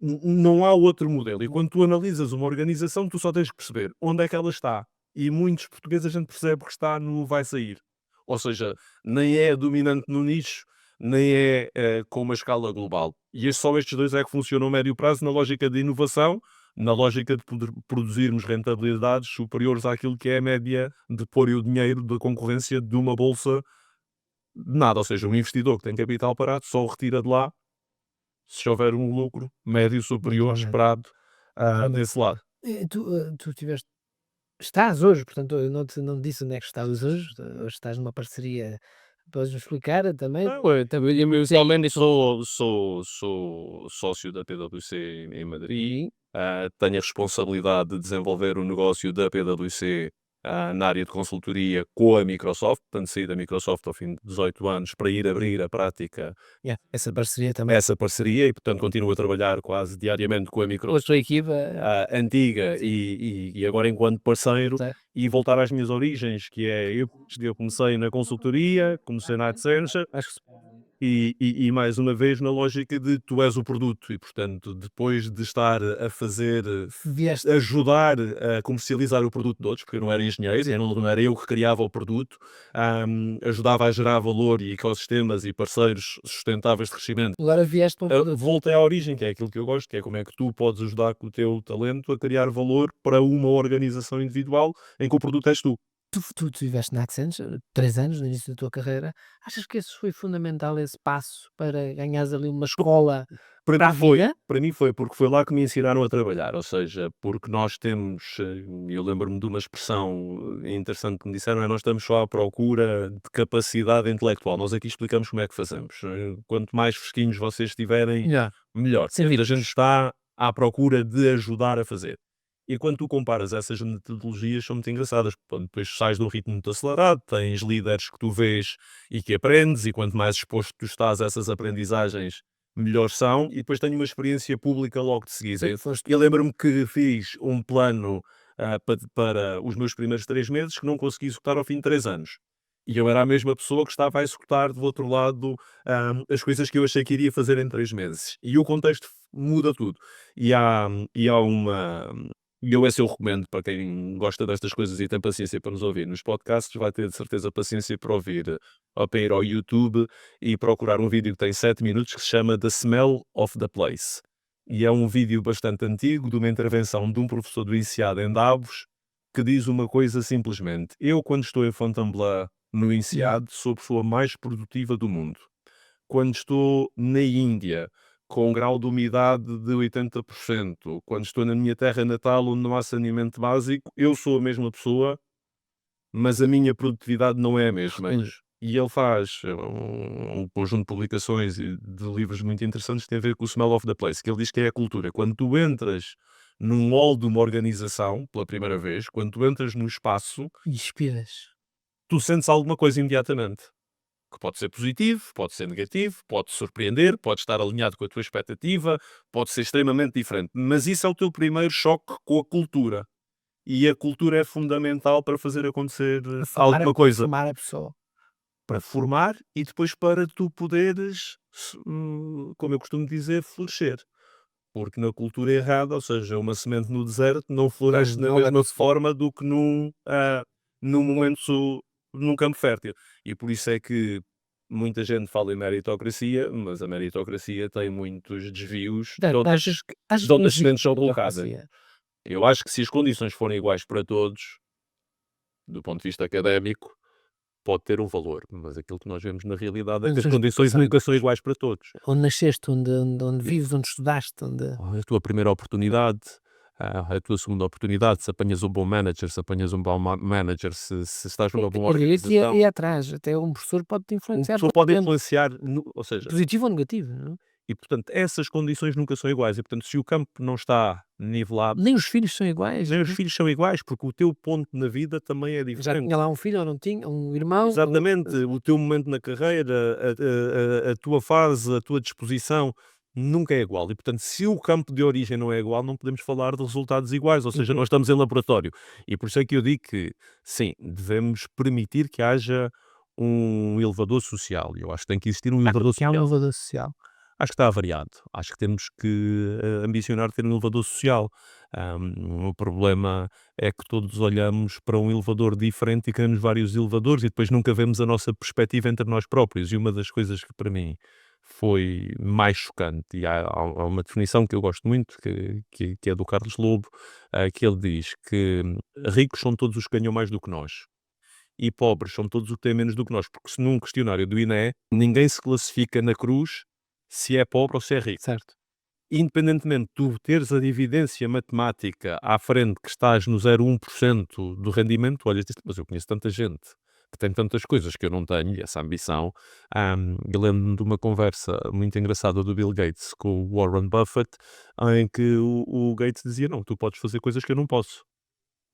Speaker 4: Não há outro modelo. E quando tu analisas uma organização, tu só tens que perceber onde é que ela está. E muitos portugueses a gente percebe que está no vai sair. Ou seja, nem é dominante no nicho, nem é com uma escala global. E só estes dois é que funcionam a médio prazo na lógica de inovação, na lógica de poder produzirmos rentabilidades superiores àquilo que é a média de pôr o dinheiro da concorrência de uma bolsa de nada. Ou seja, um investidor que tem capital parado só o retira de lá se houver um lucro médio superior
Speaker 2: Naturalmente.
Speaker 4: esperado desse lado.
Speaker 2: Tu estás hoje, portanto, eu não te disse onde é que estavas hoje. Hoje estás numa parceria Podes-me explicar também?
Speaker 4: Não, também eu pessoalmente sou sócio da PwC em Madrid,
Speaker 2: Sim.
Speaker 4: tenho a responsabilidade de desenvolver o negócio da PwC, na área de consultoria com a Microsoft, portanto saí da Microsoft ao fim de 18 anos para ir abrir a prática
Speaker 2: Yeah, essa parceria também.
Speaker 4: essa parceria e portanto continuo a trabalhar quase diariamente com a
Speaker 2: Com a
Speaker 4: Microsoft,
Speaker 2: tua equipa,
Speaker 4: antiga e agora enquanto parceiro,
Speaker 2: certo.
Speaker 4: e voltar às minhas origens, que é eu comecei na consultoria, comecei na Accenture,
Speaker 2: Acho que
Speaker 4: e mais uma vez na lógica de tu és o produto e, portanto, depois de estar a fazer,
Speaker 2: vieste
Speaker 4: ajudar a comercializar o produto de outros, porque eu não era engenheiro, não era eu que criava o produto, ajudava a gerar valor e ecossistemas e parceiros sustentáveis de crescimento.
Speaker 2: agora vieste para o produto.
Speaker 4: Voltei à origem, que é aquilo que eu gosto, que é como é que tu podes ajudar com o teu talento a criar valor para uma organização individual em que o produto és tu.
Speaker 2: Tu estiveste na Accenture 3 anos no início da tua carreira. Achas que esse foi fundamental, esse passo, para ganhares ali uma escola para
Speaker 4: Para
Speaker 2: a
Speaker 4: mim foi,
Speaker 2: vida?
Speaker 4: para mim foi, porque foi lá que me ensinaram a trabalhar, ou seja, porque nós temos, eu lembro-me de uma expressão interessante que me disseram, nós estamos só à procura de capacidade intelectual, nós aqui explicamos como é que fazemos. Quanto mais fresquinhos vocês estiverem,
Speaker 2: Já.
Speaker 4: melhor.
Speaker 2: Sem
Speaker 4: A
Speaker 2: vírus.
Speaker 4: gente está à procura de ajudar a fazer. E quando tu comparas essas metodologias, são muito engraçadas, porque depois sais de um ritmo muito acelerado, tens líderes que tu vês e que aprendes, e quanto mais exposto tu estás a essas aprendizagens, melhor são. E depois tenho uma experiência pública logo de seguida.
Speaker 2: Sim, foste.
Speaker 4: Eu lembro-me que fiz um plano para os meus primeiros 3 meses que não consegui executar ao fim de 3 anos. E eu era a mesma pessoa que estava a executar do outro lado as coisas que eu achei que iria fazer em 3 meses. E o contexto muda tudo. E há uma. E esse eu recomendo para quem gosta destas coisas e tem paciência para nos ouvir nos podcasts, vai ter de certeza paciência para ouvir, ou para ir ao YouTube e procurar um vídeo que tem 7 minutos que se chama The Smell of the Place. E é um vídeo bastante antigo de uma intervenção de um professor do INSEAD em Davos que diz uma coisa simplesmente: eu, quando estou em Fontainebleau, no INSEAD, sou a pessoa mais produtiva do mundo. Quando estou na Índia, com um grau de umidade de 80%, quando estou na minha terra natal, onde não há saneamento básico, eu sou a mesma pessoa, mas a minha produtividade não é a mesma. E ele faz um conjunto de publicações e de livros muito interessantes que têm a ver com o Smell of the Place, que ele diz que é a cultura. Quando tu entras num hall de uma organização, pela primeira vez, quando tu entras num espaço,
Speaker 2: E inspiras.
Speaker 4: tu sentes alguma coisa imediatamente. Que pode ser positivo, pode ser negativo, pode surpreender, pode estar alinhado com a tua expectativa, pode ser extremamente diferente. Mas isso é o teu primeiro choque com a cultura. E a cultura é fundamental para fazer acontecer alguma coisa.
Speaker 2: Formar a pessoa.
Speaker 4: Para formar e depois para tu poderes, como eu costumo dizer, florescer. Porque na cultura errada, ou seja, uma semente no deserto não floresce
Speaker 2: Não,
Speaker 4: da
Speaker 2: não é
Speaker 4: mesma forma do que num momento, num campo fértil. E por isso é que muita gente fala em meritocracia, mas a meritocracia tem muitos desvios de
Speaker 2: Achas que
Speaker 4: de onde as
Speaker 2: existe
Speaker 4: sementes são colocadas.
Speaker 2: democracia?
Speaker 4: Eu acho que se as condições forem iguais para todos, do ponto de vista académico, pode ter um valor, mas aquilo que nós vemos na realidade é que as
Speaker 2: Condições
Speaker 4: condições
Speaker 2: de
Speaker 4: nunca são iguais para todos.
Speaker 2: Onde nasceste, onde vives, onde estudaste, onde...
Speaker 4: A tua primeira oportunidade, a tua segunda oportunidade, se apanhas um bom manager, se apanhas um mau manager, se estás numa boa
Speaker 2: Olha, isso
Speaker 4: organização,
Speaker 2: ia atrás, até um professor pode-te
Speaker 4: uma
Speaker 2: influenciar
Speaker 4: pessoa pode
Speaker 2: positivamente,
Speaker 4: influenciar, ou seja,
Speaker 2: positivo ou negativo, não é?
Speaker 4: e portanto essas condições nunca são iguais, e portanto se o campo não está nivelado,
Speaker 2: Nem os filhos são iguais.
Speaker 4: nem os filhos são iguais, porque o teu ponto na vida também é
Speaker 2: Já
Speaker 4: diferente.
Speaker 2: tinha lá um filho ou não tinha, um irmão.
Speaker 4: Exatamente, o teu momento na carreira, a tua fase, a tua disposição nunca é igual. E, portanto, se o campo de origem não é igual, não podemos falar de resultados iguais, ou seja, nós estamos em laboratório. E por isso é que eu digo que, sim, devemos permitir que haja um elevador social. Eu acho que tem que existir um elevador
Speaker 2: Que é um
Speaker 4: social.
Speaker 2: elevador social.
Speaker 4: Acho que está variado. Acho que temos que ambicionar ter um elevador social. O problema é que todos olhamos para um elevador diferente e queremos vários elevadores e depois nunca vemos a nossa perspectiva entre nós próprios. E uma das coisas que para mim foi mais chocante, e há uma definição que eu gosto muito, que é do Carlos Lobo, que ele diz que ricos são todos os que ganham mais do que nós. E pobres são todos os que têm menos do que nós, porque se num questionário do INE ninguém se classifica na cruz se é pobre ou se é rico.
Speaker 2: Certo.
Speaker 4: Independentemente de tu teres a evidência matemática à frente que estás no 0,1% do rendimento, olhas, mas eu conheço tanta gente que tem tantas coisas que eu não tenho, e essa ambição. Eu lembro-me de uma conversa muito engraçada do Bill Gates com o Warren Buffett, em que o Gates dizia: Não, tu podes fazer coisas que eu não posso.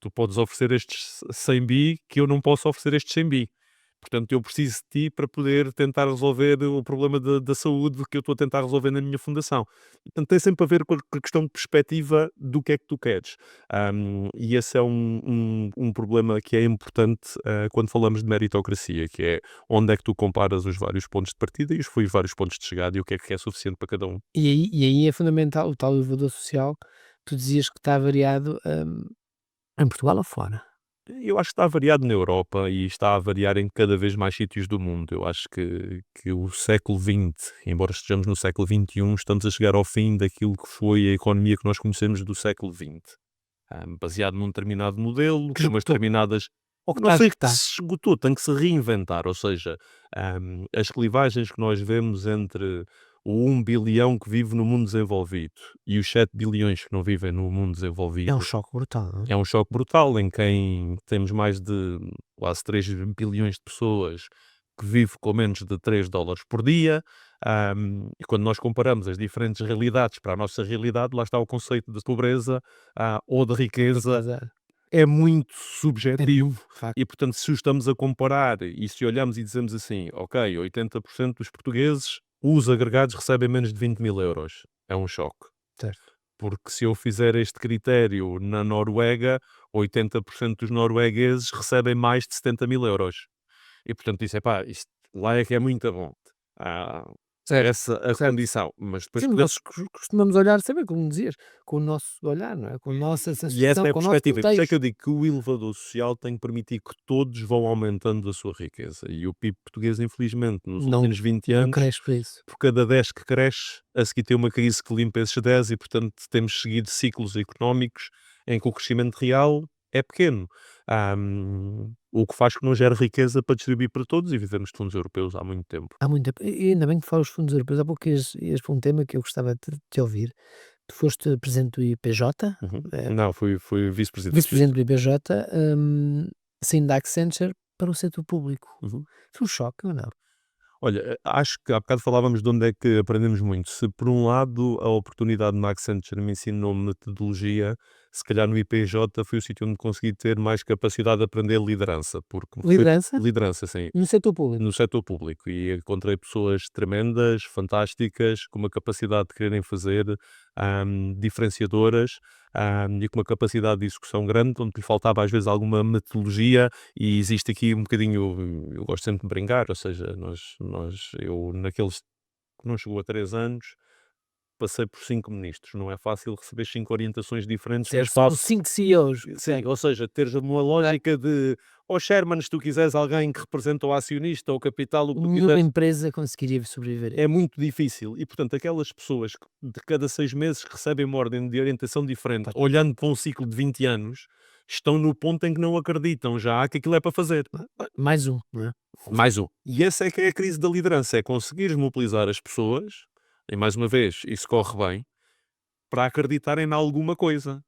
Speaker 4: Tu podes oferecer estes 100 bi que eu não posso oferecer estes 100 bi. Portanto, eu preciso de ti para poder tentar resolver o problema da saúde que eu estou a tentar resolver na minha fundação. Portanto, tem sempre a ver com a questão de perspectiva do que é que tu queres. E esse é um problema que é importante quando falamos de meritocracia, que é onde é que tu comparas os vários pontos de partida e os vários pontos de chegada e o que é suficiente para cada um.
Speaker 2: E aí é fundamental o tal elevador social, tu dizias que está variado, em Portugal ou fora?
Speaker 4: Eu acho que está variado na Europa e está a variar em cada vez mais sítios do mundo. Eu acho que o século XX, embora estejamos no século XXI, estamos a chegar ao fim daquilo que foi a economia que nós conhecemos do século XX. Baseado num determinado modelo,
Speaker 2: Que
Speaker 4: com umas
Speaker 2: esgotou.
Speaker 4: determinadas.
Speaker 2: Ou que
Speaker 4: Não
Speaker 2: está a
Speaker 4: sei que
Speaker 2: esgotar?
Speaker 4: se esgotou, tem que se reinventar. Ou seja, as clivagens que nós vemos entre o 1 bilhão que vive no mundo desenvolvido e os 7 bilhões que não vivem no mundo
Speaker 2: É um
Speaker 4: desenvolvido
Speaker 2: choque brutal, não é?
Speaker 4: é um choque brutal em quem temos mais de quase 3 bilhões de pessoas que vive com menos de 3 dólares por dia. E quando nós comparamos as diferentes realidades para a nossa realidade, lá está o conceito de pobreza ou de riqueza,
Speaker 2: Azar.
Speaker 4: é muito
Speaker 2: É,
Speaker 4: subjetivo.
Speaker 2: de facto.
Speaker 4: E portanto, se o estamos a comparar e se olhamos e dizemos assim, ok, 80% dos portugueses, os agregados recebem menos de 20 mil euros, é um choque.
Speaker 2: Certo.
Speaker 4: Porque se eu fizer este critério na Noruega, 80% dos noruegueses recebem mais de 70 mil euros. E portanto, isso isto lá é que é muito bom. Ah,
Speaker 2: Certo,
Speaker 4: essa a
Speaker 2: certo.
Speaker 4: condição. Mas depois
Speaker 2: Sim, nós costumamos olhar, saber como dizias, com o nosso olhar, não é? Com a nossa
Speaker 4: e essa
Speaker 2: sensação,
Speaker 4: é a
Speaker 2: com o nosso
Speaker 4: perspectiva. E por isso é que
Speaker 2: contexto.
Speaker 4: eu digo que o elevador social tem que permitir que todos vão aumentando a sua riqueza. E o PIB português, infelizmente, nos
Speaker 2: Não,
Speaker 4: últimos 20
Speaker 2: não
Speaker 4: anos,
Speaker 2: cresce para isso.
Speaker 4: por cada 10 que cresce, a seguir tem uma crise que limpa esses 10 e, portanto, temos seguido ciclos económicos em que o crescimento real é pequeno. O que faz que não gere riqueza para distribuir para todos e vivemos de fundos europeus há muito tempo.
Speaker 2: Há muito tempo. E ainda bem que falas dos fundos europeus. Há pouco ias para um tema que eu gostava de te ouvir. Tu foste presidente do IPJ,
Speaker 4: Uhum.
Speaker 2: eh,
Speaker 4: Não, fui vice-presidente.
Speaker 2: vice-presidente do IPJ, saindo da Accenture para o setor público.
Speaker 4: Uhum.
Speaker 2: Foi um choque ou não?
Speaker 4: Olha, acho que há bocado falávamos de onde é que aprendemos muito. Se por um lado a oportunidade na Accenture me ensinou metodologia, se calhar no IPJ foi o sítio onde consegui ter mais capacidade de aprender liderança, porque
Speaker 2: Liderança
Speaker 4: liderança, sim,
Speaker 2: no setor público.
Speaker 4: no setor público e encontrei pessoas tremendas, fantásticas, com uma capacidade de quererem fazer, diferenciadoras, e com uma capacidade de execução grande, onde lhe faltava às vezes alguma metodologia e existe aqui um bocadinho, eu gosto sempre de brincar, ou seja, eu naqueles que não chegou a 3 anos, passei por 5 ministros, não é fácil receber 5 orientações diferentes no
Speaker 2: Certo, são
Speaker 4: espaço.
Speaker 2: 5 CEOs.
Speaker 4: Sim, ou seja, teres uma lógica de, Sherman, se tu quiseres alguém que representa o acionista ou o capital, o que tu
Speaker 2: Nenhuma
Speaker 4: quiseres,
Speaker 2: empresa conseguiria sobreviver.
Speaker 4: é muito difícil. E, portanto, aquelas pessoas que de cada 6 meses recebem uma ordem de orientação diferente,
Speaker 2: Pá.
Speaker 4: olhando para um ciclo de 20 anos, estão no ponto em que não acreditam já que aquilo é para fazer.
Speaker 2: Mais um, não é?
Speaker 4: Mais um. E essa é que é a crise da liderança, é conseguires mobilizar as pessoas, e mais uma vez, isso corre bem, para acreditarem em alguma coisa.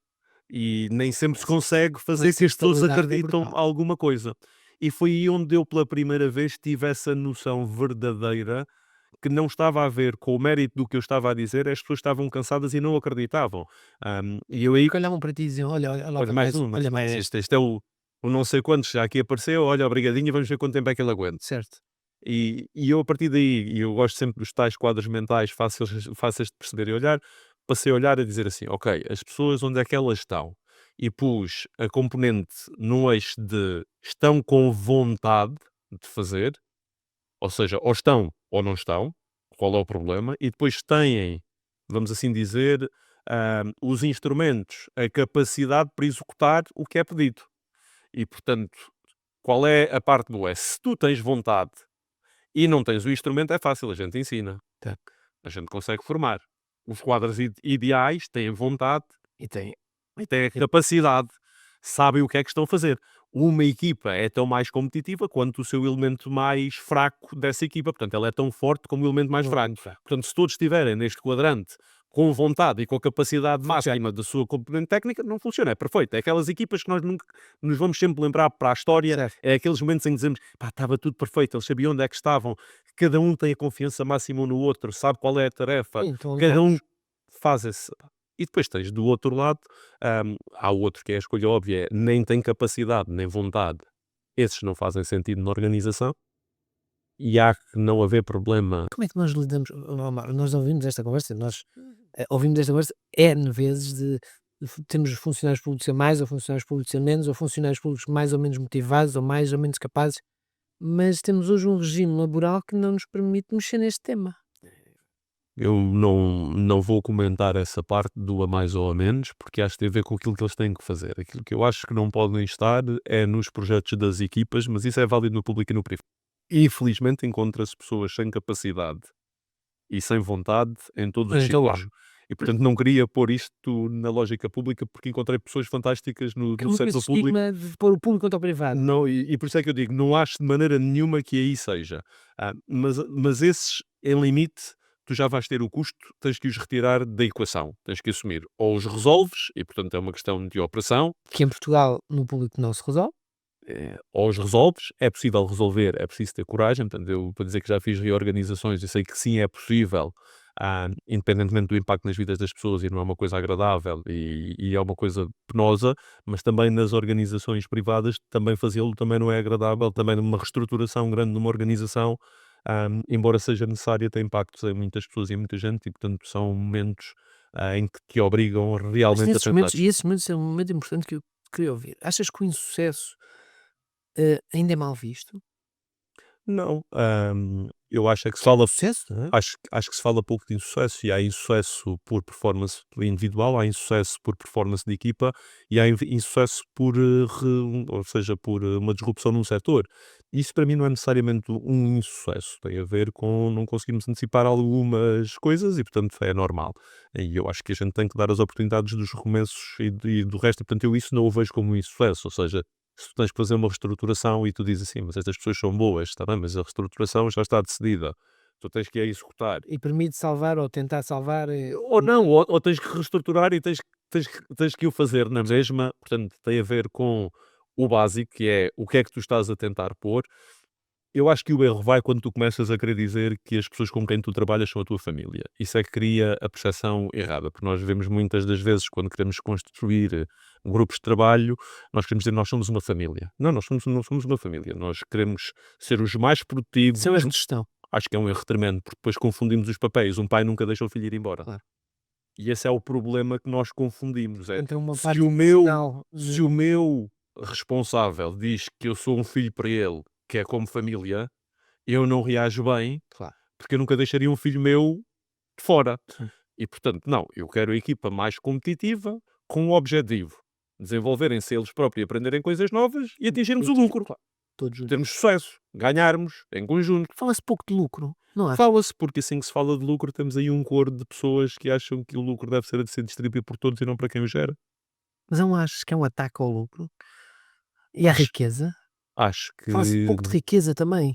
Speaker 4: E nem sempre se consegue fazer que as pessoas
Speaker 2: Responsabilidade é
Speaker 4: acreditam
Speaker 2: brutal.
Speaker 4: alguma coisa. E foi aí onde eu pela primeira vez tive essa noção verdadeira que não estava a ver com o mérito do que eu estava a dizer, as pessoas estavam cansadas e não acreditavam. E eu aí,
Speaker 2: Que olhavam para ti e diziam: "Olha, olha lá
Speaker 4: olha,
Speaker 2: para
Speaker 4: mais
Speaker 2: mais,
Speaker 4: um,
Speaker 2: olha mais
Speaker 4: este é o não sei quantos já aqui apareceu, olha, obrigadinho, vamos ver quanto tempo é que ele aguenta.
Speaker 2: certo."
Speaker 4: E eu a partir daí, e eu gosto sempre dos tais quadros mentais fáceis de perceber e olhar, passei a olhar e dizer assim, ok, as pessoas onde é que elas estão? E pus a componente no eixo de estão com vontade de fazer, ou seja, ou estão ou não estão, qual é o problema? E depois têm, vamos assim dizer, os instrumentos, a capacidade para executar o que é pedido. E portanto, qual é a parte boa? Se tu tens vontade e não tens o instrumento, é fácil, a gente ensina.
Speaker 2: Tá.
Speaker 4: A gente consegue formar. Os quadros ideais têm vontade
Speaker 2: E tem
Speaker 4: e têm a capacidade, sabem o que é que estão a fazer. uma equipa é tão mais competitiva quanto o seu elemento mais fraco dessa equipa. Portanto, ela é tão forte como o elemento mais fraco. Portanto, se todos estiverem neste quadrante com vontade e com a capacidade máxima da sua componente técnica, não funciona. É perfeito. É aquelas equipas que nós nunca nos vamos sempre lembrar para a história.
Speaker 2: Certo.
Speaker 4: É aqueles momentos em que dizemos, pá, estava tudo perfeito, eles sabiam onde é que estavam, cada um tem a confiança máxima um no outro, sabe qual é a tarefa,
Speaker 2: Então,
Speaker 4: cada um faz esse. E depois tens do outro lado, há o outro que é a escolha óbvia, é nem tem capacidade, nem vontade. Esses não fazem sentido na organização e há que não haver problema.
Speaker 2: como é que nós lidamos, Mário, nós ouvimos esta conversa, ouvimos esta conversa N vezes temos funcionários públicos a mais ou funcionários públicos a menos, ou funcionários públicos mais ou menos motivados ou mais ou menos capazes, mas temos hoje um regime laboral que não nos permite mexer neste tema.
Speaker 4: Eu não vou comentar essa parte do a mais ou a menos, porque acho que tem a ver com aquilo que eles têm que fazer. Aquilo que eu acho que não podem estar é nos projetos das equipas, mas isso é válido no público e no privado. Infelizmente encontra-se pessoas sem capacidade e sem vontade em todos os
Speaker 2: Então,
Speaker 4: sítios. E portanto não queria pôr isto na lógica pública porque encontrei pessoas fantásticas no
Speaker 2: que é esse
Speaker 4: setor público.
Speaker 2: estigma de pôr o público contra o privado.
Speaker 4: Não, e por isso é que eu digo, não acho de maneira nenhuma que aí seja. Mas esses, em limite, tu já vais ter o custo, tens que os retirar da equação, tens que assumir. Ou os resolves, e portanto é uma questão de operação,
Speaker 2: Que em Portugal, no público, não se resolve.
Speaker 4: ou os resolves, é possível resolver, é preciso ter coragem. Portanto, eu para dizer que já fiz reorganizações, eu sei que sim, é possível, independentemente do impacto nas vidas das pessoas, e não é uma coisa agradável e é uma coisa penosa, mas também nas organizações privadas, também fazê-lo também não é agradável, também numa reestruturação grande numa organização, embora seja necessária, tem impactos em muitas pessoas e em muita gente, e portanto são momentos em que te obrigam
Speaker 2: Mas
Speaker 4: realmente a
Speaker 2: nesses momentos,
Speaker 4: pensar.
Speaker 2: e esses momentos é um momento importante que eu queria ouvir. Achas que o insucesso ainda é mal visto?
Speaker 4: Não, eu acho é que se fala.
Speaker 2: Sucesso, não é?
Speaker 4: Acho que se fala pouco de insucesso, e há insucesso por performance individual, há insucesso por performance de equipa e há insucesso por, ou seja, por uma disrupção num setor. Isso para mim não é necessariamente um insucesso, tem a ver com não conseguirmos antecipar algumas coisas e, portanto, é normal. E eu acho que a gente tem que dar as oportunidades dos recomeços e do resto, e, portanto, eu isso não o vejo como um insucesso, ou seja, se tu tens que fazer uma reestruturação e tu dizes assim, mas estas pessoas são boas, está bem, mas a reestrutura já está decidida. Tu tens que a executar.
Speaker 2: E permite salvar ou tentar salvar.
Speaker 4: Ou não, ou tens que reestruturar e tens que o fazer na mesma. Portanto, tem a ver com o básico, que é o que é que tu estás a tentar pôr. Eu acho que o erro vai quando tu começas a querer dizer que as pessoas com quem tu trabalhas são a tua família. Isso é que cria a percepção errada, porque nós vemos muitas das vezes, quando queremos construir grupos de trabalho, nós queremos dizer nós somos uma família. Não, não somos uma família. Nós queremos ser os mais produtivos.
Speaker 2: Isso é um erro de gestão.
Speaker 4: Acho que é um erro tremendo, porque depois confundimos os papéis. Um pai nunca deixa o filho ir embora.
Speaker 2: Claro.
Speaker 4: E esse é o problema que nós confundimos. É,
Speaker 2: Então, uma
Speaker 4: se
Speaker 2: parte
Speaker 4: o meu,
Speaker 2: emocional
Speaker 4: se o meu responsável diz que eu sou um filho para ele, que é como família, eu não reajo bem,
Speaker 2: Claro.
Speaker 4: porque eu nunca deixaria um filho meu de fora.
Speaker 2: Sim.
Speaker 4: E portanto, não, eu quero a equipa mais competitiva, com um objetivo: desenvolverem-se eles próprios e aprenderem coisas novas e atingirmos o lucro.
Speaker 2: Claro. Todos juntos.
Speaker 4: Termos sucesso, ganharmos em conjunto.
Speaker 2: Fala-se pouco de lucro, não é?
Speaker 4: Fala-se, porque assim que se fala de lucro, temos aí um coro de pessoas que acham que o lucro deve ser distribuído por todos e não para quem o gera.
Speaker 2: Mas não achas que é um ataque ao lucro? E à
Speaker 4: Acho,
Speaker 2: riqueza?
Speaker 4: acho que
Speaker 2: Fala-se pouco de riqueza também.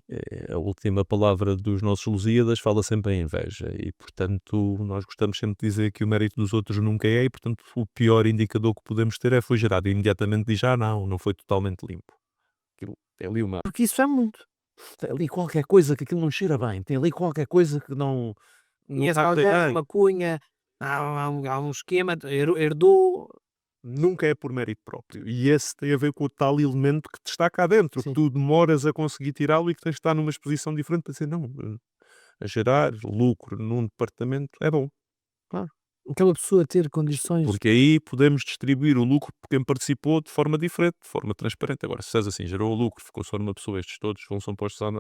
Speaker 4: a última palavra dos nossos Lusíadas fala sempre em inveja e, portanto, nós gostamos sempre de dizer que o mérito dos outros nunca é, e, portanto, o pior indicador que podemos ter é foi gerado e imediatamente diz, não foi totalmente limpo. Aquilo, é ali uma...
Speaker 2: Porque isso é muito.
Speaker 4: Tem ali qualquer coisa que aquilo não cheira bem, tem ali qualquer coisa que não
Speaker 2: Conhece
Speaker 4: está
Speaker 2: alguém,
Speaker 4: bem.
Speaker 2: uma cunha, há um esquema, herdou.
Speaker 4: Nunca é por mérito próprio. E esse tem a ver com o tal elemento que te está cá dentro, que
Speaker 2: Sim.
Speaker 4: tu demoras a conseguir tirá-lo e que tens de estar numa exposição diferente para dizer, não, a gerar lucro num departamento é bom.
Speaker 2: Aquela pessoa ter condições.
Speaker 4: Porque aí podemos distribuir o lucro por quem participou de forma diferente, de forma transparente. Agora, se és assim, gerou o lucro, ficou só numa pessoa, estes todos não são postos a...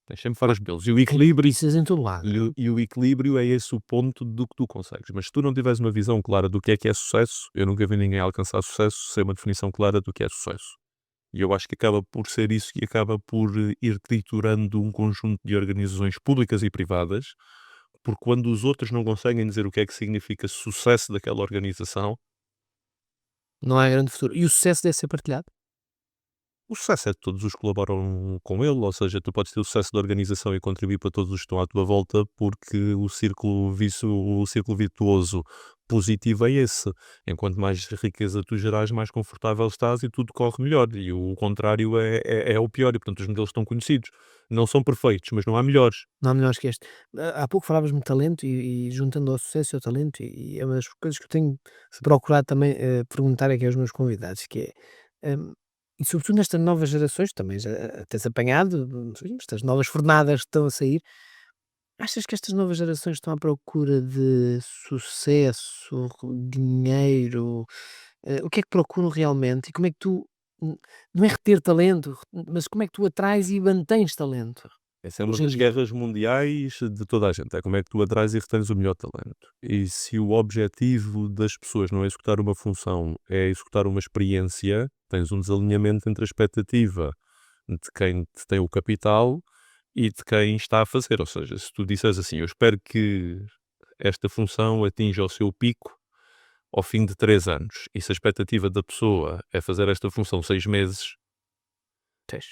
Speaker 4: Tens sempre vários belos. E o equilíbrio...
Speaker 2: Isso em todo lado.
Speaker 4: E o equilíbrio é esse o ponto do que tu consegues. Mas se tu não tiveres uma visão clara do que é sucesso, eu nunca vi ninguém alcançar sucesso sem uma definição clara do que é sucesso. E eu acho que acaba por ser isso que acaba por ir triturando um conjunto de organizações públicas e privadas, porque quando os outros não conseguem dizer o que é que significa sucesso daquela organização,
Speaker 2: Não há grande futuro. E o sucesso deve ser partilhado?
Speaker 4: O sucesso é de todos os que colaboram com ele, ou seja, tu podes ter o sucesso da organização e contribuir para todos os que estão à tua volta, porque o círculo virtuoso positivo é esse. Enquanto mais riqueza tu gerais, mais confortável estás e tudo corre melhor. E o contrário é o pior. E, portanto, os modelos estão conhecidos. Não são perfeitos, mas não há melhores.
Speaker 2: Não há melhores que este. Há pouco falavas-me de talento e juntando ao sucesso e ao talento, e é uma das coisas que eu tenho procurado também perguntar aqui aos meus convidados, que é, e sobretudo nestas novas gerações, também já tens apanhado, enfim, estas novas fornadas que estão a sair, achas que estas novas gerações estão à procura de sucesso, dinheiro? O que é que procuram realmente? E como é que tu, n- não é reter talento, mas como é que tu atrais e mantens talento
Speaker 4: Essa é uma
Speaker 2: hoje em
Speaker 4: das
Speaker 2: dia?
Speaker 4: guerras mundiais de toda a gente. É como é que tu atrás e retens o melhor talento. E se o objetivo das pessoas não é executar uma função, é executar uma experiência, tens um desalinhamento entre a expectativa de quem te tem o capital e de quem está a fazer. Ou seja, se tu disseres assim, eu espero que esta função atinja o seu pico ao fim de 3 anos, e se a expectativa da pessoa é fazer esta função 6 meses,
Speaker 2: Tens.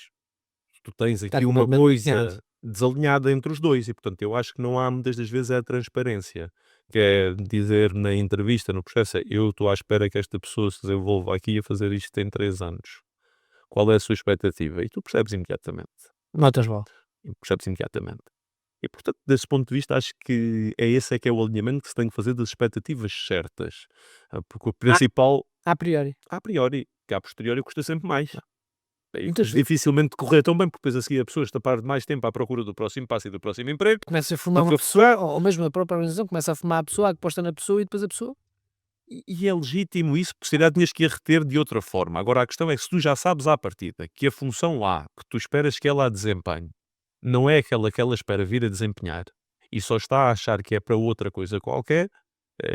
Speaker 4: tu tens
Speaker 2: Está
Speaker 4: aqui uma
Speaker 2: completamente alinhado.
Speaker 4: coisa desalinhada entre os 2 e, portanto, eu acho que não há muitas das vezes é a transparência, que é dizer na entrevista, no processo, eu estou à espera que esta pessoa se desenvolva aqui a fazer isto em 3 anos. Qual é a sua expectativa? E tu percebes imediatamente.
Speaker 2: Notas logo.
Speaker 4: E percebes imediatamente. E, portanto, desse ponto de vista, acho que é esse é que é o alinhamento que se tem que fazer das expectativas certas. Porque o principal,
Speaker 2: A priori.
Speaker 4: a priori, que a posteriori custa sempre mais. E
Speaker 2: Muitas vezes
Speaker 4: dificilmente correr tão bem, porque depois a seguir a pessoa está a par de mais tempo à procura do próximo passo e do próximo emprego.
Speaker 2: começa a formar
Speaker 4: do
Speaker 2: uma
Speaker 4: que
Speaker 2: pessoa, ou mesmo a própria organização começa a formar a pessoa, a que posta na pessoa e depois a pessoa.
Speaker 4: E é legítimo isso, porque se calhar tinhas que a reter de outra forma. Agora, a questão é que se tu já sabes à partida que a função A, que tu esperas que ela a desempenhe, não é aquela que ela espera vir a desempenhar, e só está a achar que é para outra coisa qualquer,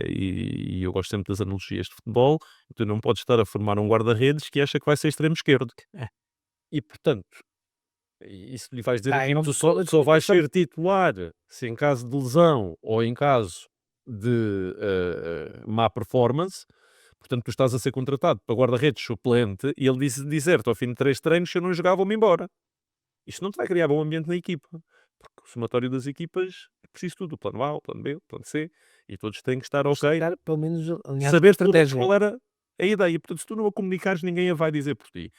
Speaker 4: e eu gosto sempre das analogias de futebol, tu não podes estar a formar um guarda-redes que acha que vai ser extremo esquerdo.
Speaker 2: É.
Speaker 4: E, portanto, isso lhe vais dizer
Speaker 2: Ah,
Speaker 4: assim,
Speaker 2: eu não
Speaker 4: tu só vais ser titular se em caso de lesão ou em caso de má performance. Portanto, tu estás a ser contratado para guarda-redes suplente e ele dizer-te ao fim de 3 treinos, se eu não jogar vou-me embora. Isto não te vai criar bom ambiente na equipa, porque o somatório das equipas é preciso tudo, o plano A, o plano B, o plano C, e todos têm que estar ok,
Speaker 2: Estar pelo menos alinhado com a
Speaker 4: saber todos
Speaker 2: estratégia.
Speaker 4: qual era a ideia. Portanto, se tu não a comunicares, ninguém a vai dizer por ti.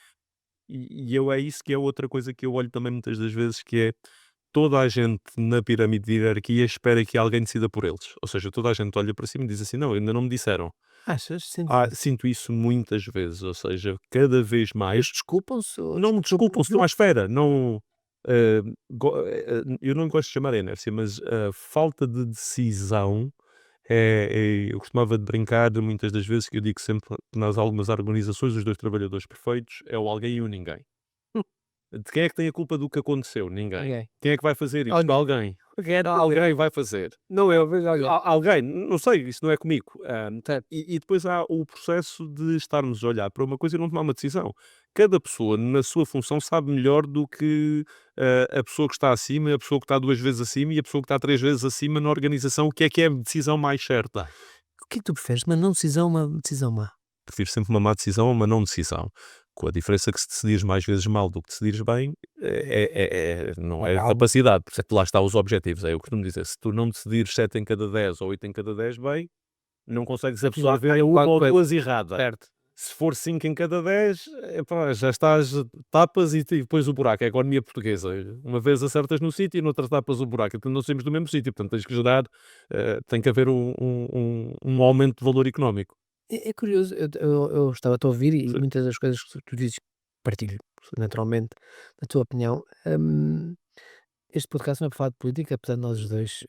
Speaker 4: É isso que é outra coisa que eu olho também muitas das vezes, que é toda a gente na pirâmide de hierarquia espera que alguém decida por eles. Ou seja, toda a gente olha para cima e diz assim: não, ainda não me disseram.
Speaker 2: Achas? Sentes
Speaker 4: Sinto isso muitas vezes, ou seja, cada vez
Speaker 2: eles
Speaker 4: mais.
Speaker 2: desculpam-se ou
Speaker 4: Não me desculpam, se estão à espera. Não, eu não gosto de chamar a inércia, mas a falta de decisão eu costumava de brincar muitas das vezes, que eu digo sempre nas algumas organizações, os dois trabalhadores perfeitos é o alguém e o ninguém. De quem é que tem a culpa do que aconteceu? Ninguém.
Speaker 2: ninguém.
Speaker 4: Quem é que vai fazer isto?
Speaker 2: Olha,
Speaker 4: Alguém.
Speaker 2: quero
Speaker 4: Alguém vai fazer.
Speaker 2: não eu, vejo alguém.
Speaker 4: Alguém, não sei, isso não é comigo.
Speaker 2: Certo.
Speaker 4: E depois há o processo de estarmos a olhar para uma coisa e não tomar uma decisão. Cada pessoa, na sua função, sabe melhor do que a pessoa que está acima, a pessoa que está 2 vezes acima e a pessoa que está 3 vezes acima na organização, o que é a decisão mais certa.
Speaker 2: O que é que tu preferes? Uma não decisão, uma decisão má?
Speaker 4: Prefiro sempre uma má decisão a uma não decisão. Com a diferença que se decidires mais vezes mal do que decidires bem, não é
Speaker 2: Algo.
Speaker 4: capacidade, porque lá está os objetivos. É eu costumo dizer, se tu não decidires 7 em cada 10 ou 8 em cada 10 bem, não consegues absorver uma ou duas erradas.
Speaker 2: Certo.
Speaker 4: Se for 5 em cada 10, epá, já estás, tapas e depois o buraco. É a economia portuguesa. Uma vez acertas no sítio e noutra tapas o buraco. Então não saímos do mesmo sítio. Portanto, tens que gerar, tem que haver um aumento de valor económico.
Speaker 2: É curioso, eu estava-te a ouvir e
Speaker 4: Sim.
Speaker 2: muitas das coisas que tu dizes partilho naturalmente da tua opinião. Este podcast não é para falar de política, apesar de nós os dois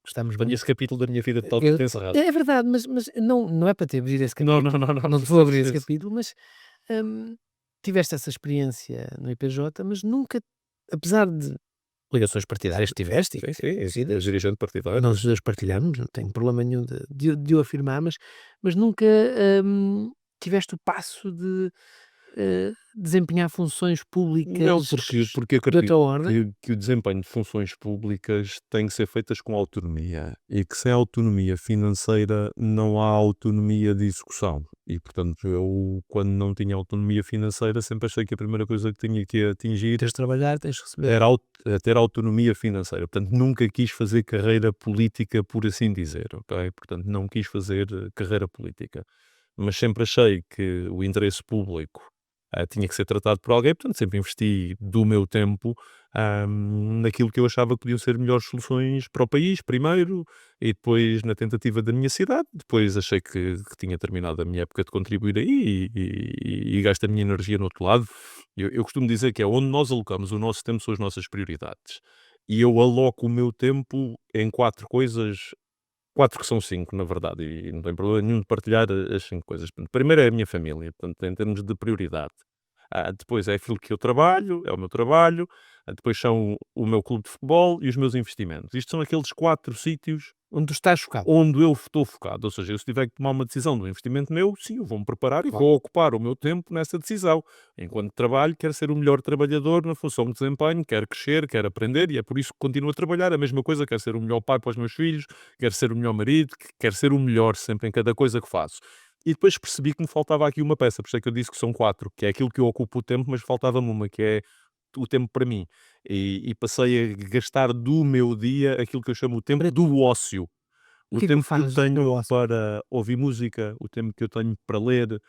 Speaker 2: gostarmos
Speaker 4: Tenho
Speaker 2: muito.
Speaker 4: esse capítulo da minha vida
Speaker 2: Eu-
Speaker 4: totalmente encerrado.
Speaker 2: É verdade, mas não é para te abrir esse
Speaker 4: Não,
Speaker 2: capítulo.
Speaker 4: não, não, não.
Speaker 2: Não te vou abrir esse
Speaker 4: Esquece.
Speaker 2: capítulo, mas tiveste essa experiência no IPJ, mas nunca, apesar de ligações partidárias que tiveste,
Speaker 4: Sim, sim.
Speaker 2: conhecidas,
Speaker 4: Dirigente partidário.
Speaker 2: nós os dois partilhamos, não tenho problema nenhum de o afirmar, mas nunca tiveste o passo de desempenhar funções
Speaker 4: Não,
Speaker 2: públicas
Speaker 4: porque
Speaker 2: da
Speaker 4: acredito
Speaker 2: tua ordem?
Speaker 4: que o desempenho de funções públicas tem que ser feitas com autonomia e que sem autonomia financeira não há autonomia de execução. E, portanto, eu, quando não tinha autonomia financeira, sempre achei que a primeira coisa que tinha que atingir
Speaker 2: Tens de trabalhar, tens de receber.
Speaker 4: era ter autonomia financeira. Portanto, nunca quis fazer carreira política, por assim dizer, ok? Portanto, não quis fazer carreira política. Mas sempre achei que o interesse público tinha que ser tratado por alguém, portanto, sempre investi do meu tempo naquilo que eu achava que podiam ser melhores soluções para o país, primeiro, e depois na tentativa da minha cidade. Depois achei que tinha terminado a minha época de contribuir aí e gasto a minha energia no outro lado. Eu costumo dizer que é onde nós alocamos o nosso tempo são as nossas prioridades. E eu aloco o meu tempo em 4 coisas, 4 que são 5, na verdade, e não tem problema nenhum de partilhar as 5 coisas. Portanto, primeiro é a minha família, portanto, em termos de prioridade. Depois é aquilo que eu trabalho, é o meu trabalho. Depois são o meu clube de futebol e os meus investimentos. Isto são aqueles 4 sítios
Speaker 2: Onde tu estás focado.
Speaker 4: onde eu estou focado. Ou seja, eu se tiver que tomar uma decisão de um investimento meu, sim, eu vou-me preparar e vou ocupar o meu tempo nessa decisão. Enquanto trabalho, quero ser o melhor trabalhador na função de desempenho, quero crescer, quero aprender e é por isso que continuo a trabalhar. A mesma coisa, quero ser o melhor pai para os meus filhos, quero ser o melhor marido, quero ser o melhor sempre em cada coisa que faço. E depois percebi que me faltava aqui uma peça, por isso é que eu disse que são 4, que é aquilo que eu ocupo o tempo, mas faltava-me uma, que é o tempo para mim. E passei a gastar do meu dia aquilo que eu chamo o tempo
Speaker 2: Para
Speaker 4: do ócio.
Speaker 2: O
Speaker 4: O
Speaker 2: que é que tu
Speaker 4: tempo que eu
Speaker 2: fazes no teu
Speaker 4: tenho
Speaker 2: ócio?
Speaker 4: para ouvir música, o tempo que eu tenho para ler,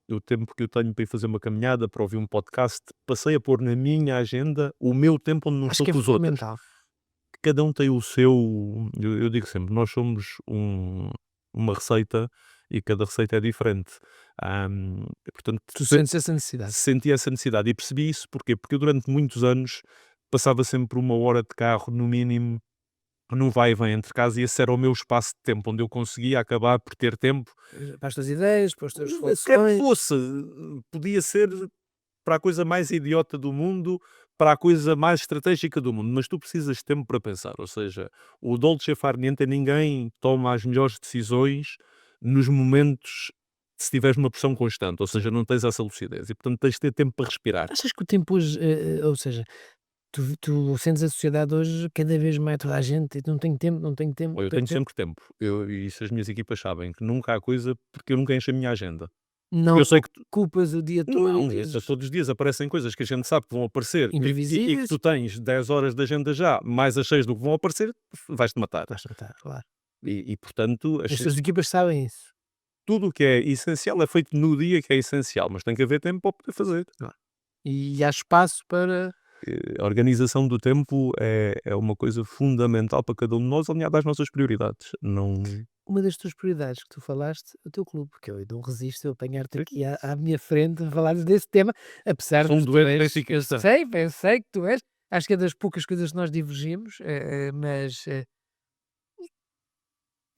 Speaker 4: o tempo que eu tenho para ir fazer uma caminhada, para ouvir um podcast, passei a pôr na minha agenda o meu tempo onde não
Speaker 2: Acho
Speaker 4: estou
Speaker 2: que é
Speaker 4: com os outros.
Speaker 2: fundamental.
Speaker 4: Cada um tem o seu. Eu digo sempre, nós somos uma receita e cada receita é diferente. Portanto,
Speaker 2: Tu sentes essa necessidade.
Speaker 4: senti essa necessidade e percebi isso porquê? Porque eu durante muitos anos passava sempre 1 hora de carro, no mínimo, num vai e vem entre casa, e esse era o meu espaço de tempo, onde eu conseguia acabar por ter tempo.
Speaker 2: Para as tuas ideias, para as tuas
Speaker 4: Quer
Speaker 2: reflexões.
Speaker 4: fosse, podia ser para a coisa mais idiota do mundo, para a coisa mais estratégica do mundo, mas tu precisas de tempo para pensar. Ou seja, o dolce far niente, ninguém toma as melhores decisões nos momentos se tiveres uma pressão constante, ou seja, não tens essa lucidez e, portanto, tens de ter tempo para respirar.
Speaker 2: Achas que o tempo hoje, ou seja, tu sentes a sociedade hoje cada vez mais toda a gente, não tenho tempo, não tenho tempo,
Speaker 4: Ou eu
Speaker 2: tenho
Speaker 4: tenho
Speaker 2: tempo.
Speaker 4: sempre tempo. E isso as minhas equipas sabem, que nunca há coisa porque eu nunca encho a minha agenda.
Speaker 2: Não
Speaker 4: Eu sei que
Speaker 2: ocupas o dia todo
Speaker 4: não,
Speaker 2: e dizes
Speaker 4: todos os dias aparecem coisas que a gente sabe que vão aparecer e que
Speaker 2: imprevisíveis.
Speaker 4: tu tens 10 horas de agenda já, mais as 6 do que vão aparecer, vais-te matar.
Speaker 2: Vais tratar, claro.
Speaker 4: Portanto,
Speaker 2: As tuas equipas sabem isso.
Speaker 4: tudo o que é essencial é feito no dia que é essencial, mas tem que haver tempo para poder fazer.
Speaker 2: E há espaço para.
Speaker 4: A organização do tempo é uma coisa fundamental para cada um de nós, alinhado às nossas prioridades. Não.
Speaker 2: Uma das tuas prioridades que tu falaste, o teu clube, porque eu não resisto a apanhar-te aqui à minha frente a falar desse tema, apesar
Speaker 4: Sou um
Speaker 2: de tu
Speaker 4: doente
Speaker 2: és,
Speaker 4: benfiquista.
Speaker 2: eu sei que tu és, acho que é das poucas coisas que nós divergimos, mas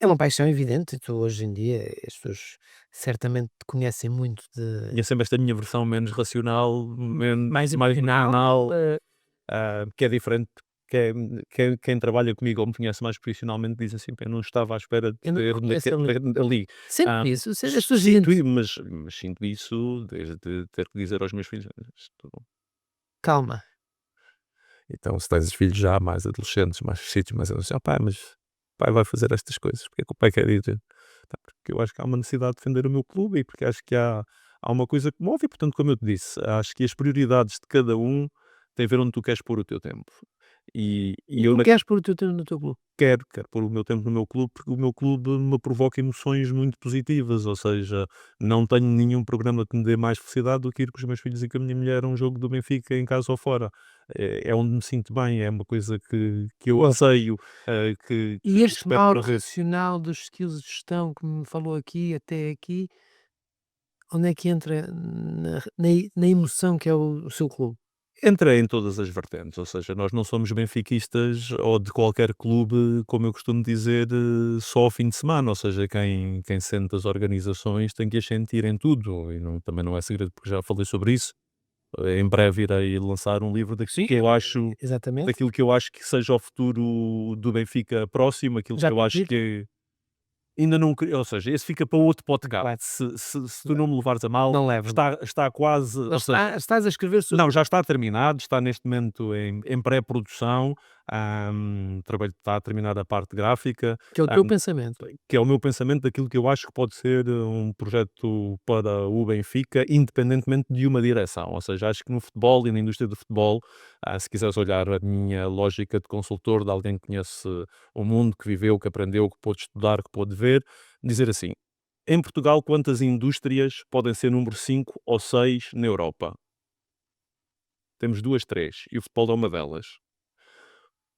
Speaker 2: é uma paixão evidente, tu hoje em dia, as pessoas certamente te conhecem muito de
Speaker 4: Tinha sempre esta minha versão menos racional,
Speaker 2: mais
Speaker 4: mais
Speaker 2: emocional,
Speaker 4: emocional, que é diferente. Quem trabalha comigo ou me conhece mais profissionalmente diz assim: "Eu não estava à espera de
Speaker 2: eu não
Speaker 4: ter
Speaker 2: conheço ali.
Speaker 4: ali." Ah,
Speaker 2: Sempre isso, as pessoas
Speaker 4: sinto
Speaker 2: dizem,
Speaker 4: mas sinto isso desde ter que dizer aos meus filhos: "Isto."
Speaker 2: calma,
Speaker 4: Então, se tens filhos já mais adolescentes, mais crescidos, mais adolescentes, "Ah, pai, mas o pai vai fazer estas coisas, porque é que o pai quer ir?" "Pá, porque eu acho que há uma necessidade de defender o meu clube e porque acho que há uma coisa que move." E, portanto, como eu te disse, acho que as prioridades de cada um têm a ver onde tu queres pôr o teu tempo. E eu
Speaker 2: tu queres pôr o teu tempo no teu clube.
Speaker 4: quero pôr o meu tempo no meu clube, porque o meu clube me provoca emoções muito positivas, ou seja, não tenho nenhum programa que me dê mais felicidade do que ir com os meus filhos e com a minha mulher a um jogo do Benfica em casa ou fora. É onde me sinto bem, é uma coisa que eu
Speaker 2: Boa.
Speaker 4: anseio, que
Speaker 2: E este
Speaker 4: espero
Speaker 2: mal
Speaker 4: para ver.
Speaker 2: racional dos skills de gestão que me falou aqui até aqui, onde é que entra na emoção que é o seu clube?
Speaker 4: Entra em todas as vertentes, ou seja, nós não somos benfiquistas ou de qualquer clube, como eu costumo dizer, só ao fim de semana, ou seja, quem sente as organizações tem que as sentir em tudo, e também não é segredo porque já falei sobre isso. Em breve irei lançar um livro
Speaker 2: Sim, exatamente.
Speaker 4: daquilo que eu acho que seja o futuro do Benfica próximo, aquilo
Speaker 2: Já
Speaker 4: que eu
Speaker 2: te
Speaker 4: acho
Speaker 2: pedi?
Speaker 4: que Ainda não, ou seja, esse fica para outro podcast.
Speaker 2: Claro.
Speaker 4: Se tu não me levares a mal,
Speaker 2: Não levo.
Speaker 4: está quase. Ou seja,
Speaker 2: Estás a escrever sobre.
Speaker 4: não, já está terminado, está neste momento em pré-produção. Está a terminar a parte gráfica,
Speaker 2: Que é o teu pensamento.
Speaker 4: que é o meu pensamento daquilo que eu acho que pode ser um projeto para o Benfica, independentemente de uma direção. Ou seja, acho que no futebol e na indústria do futebol, se quiseres olhar a minha lógica de consultor, de alguém que conhece o mundo, que viveu, que aprendeu, que pôde estudar, que pôde ver, dizer assim: em Portugal, quantas indústrias podem ser número 5 ou 6 na Europa? Temos 2, 3, e o futebol é uma delas.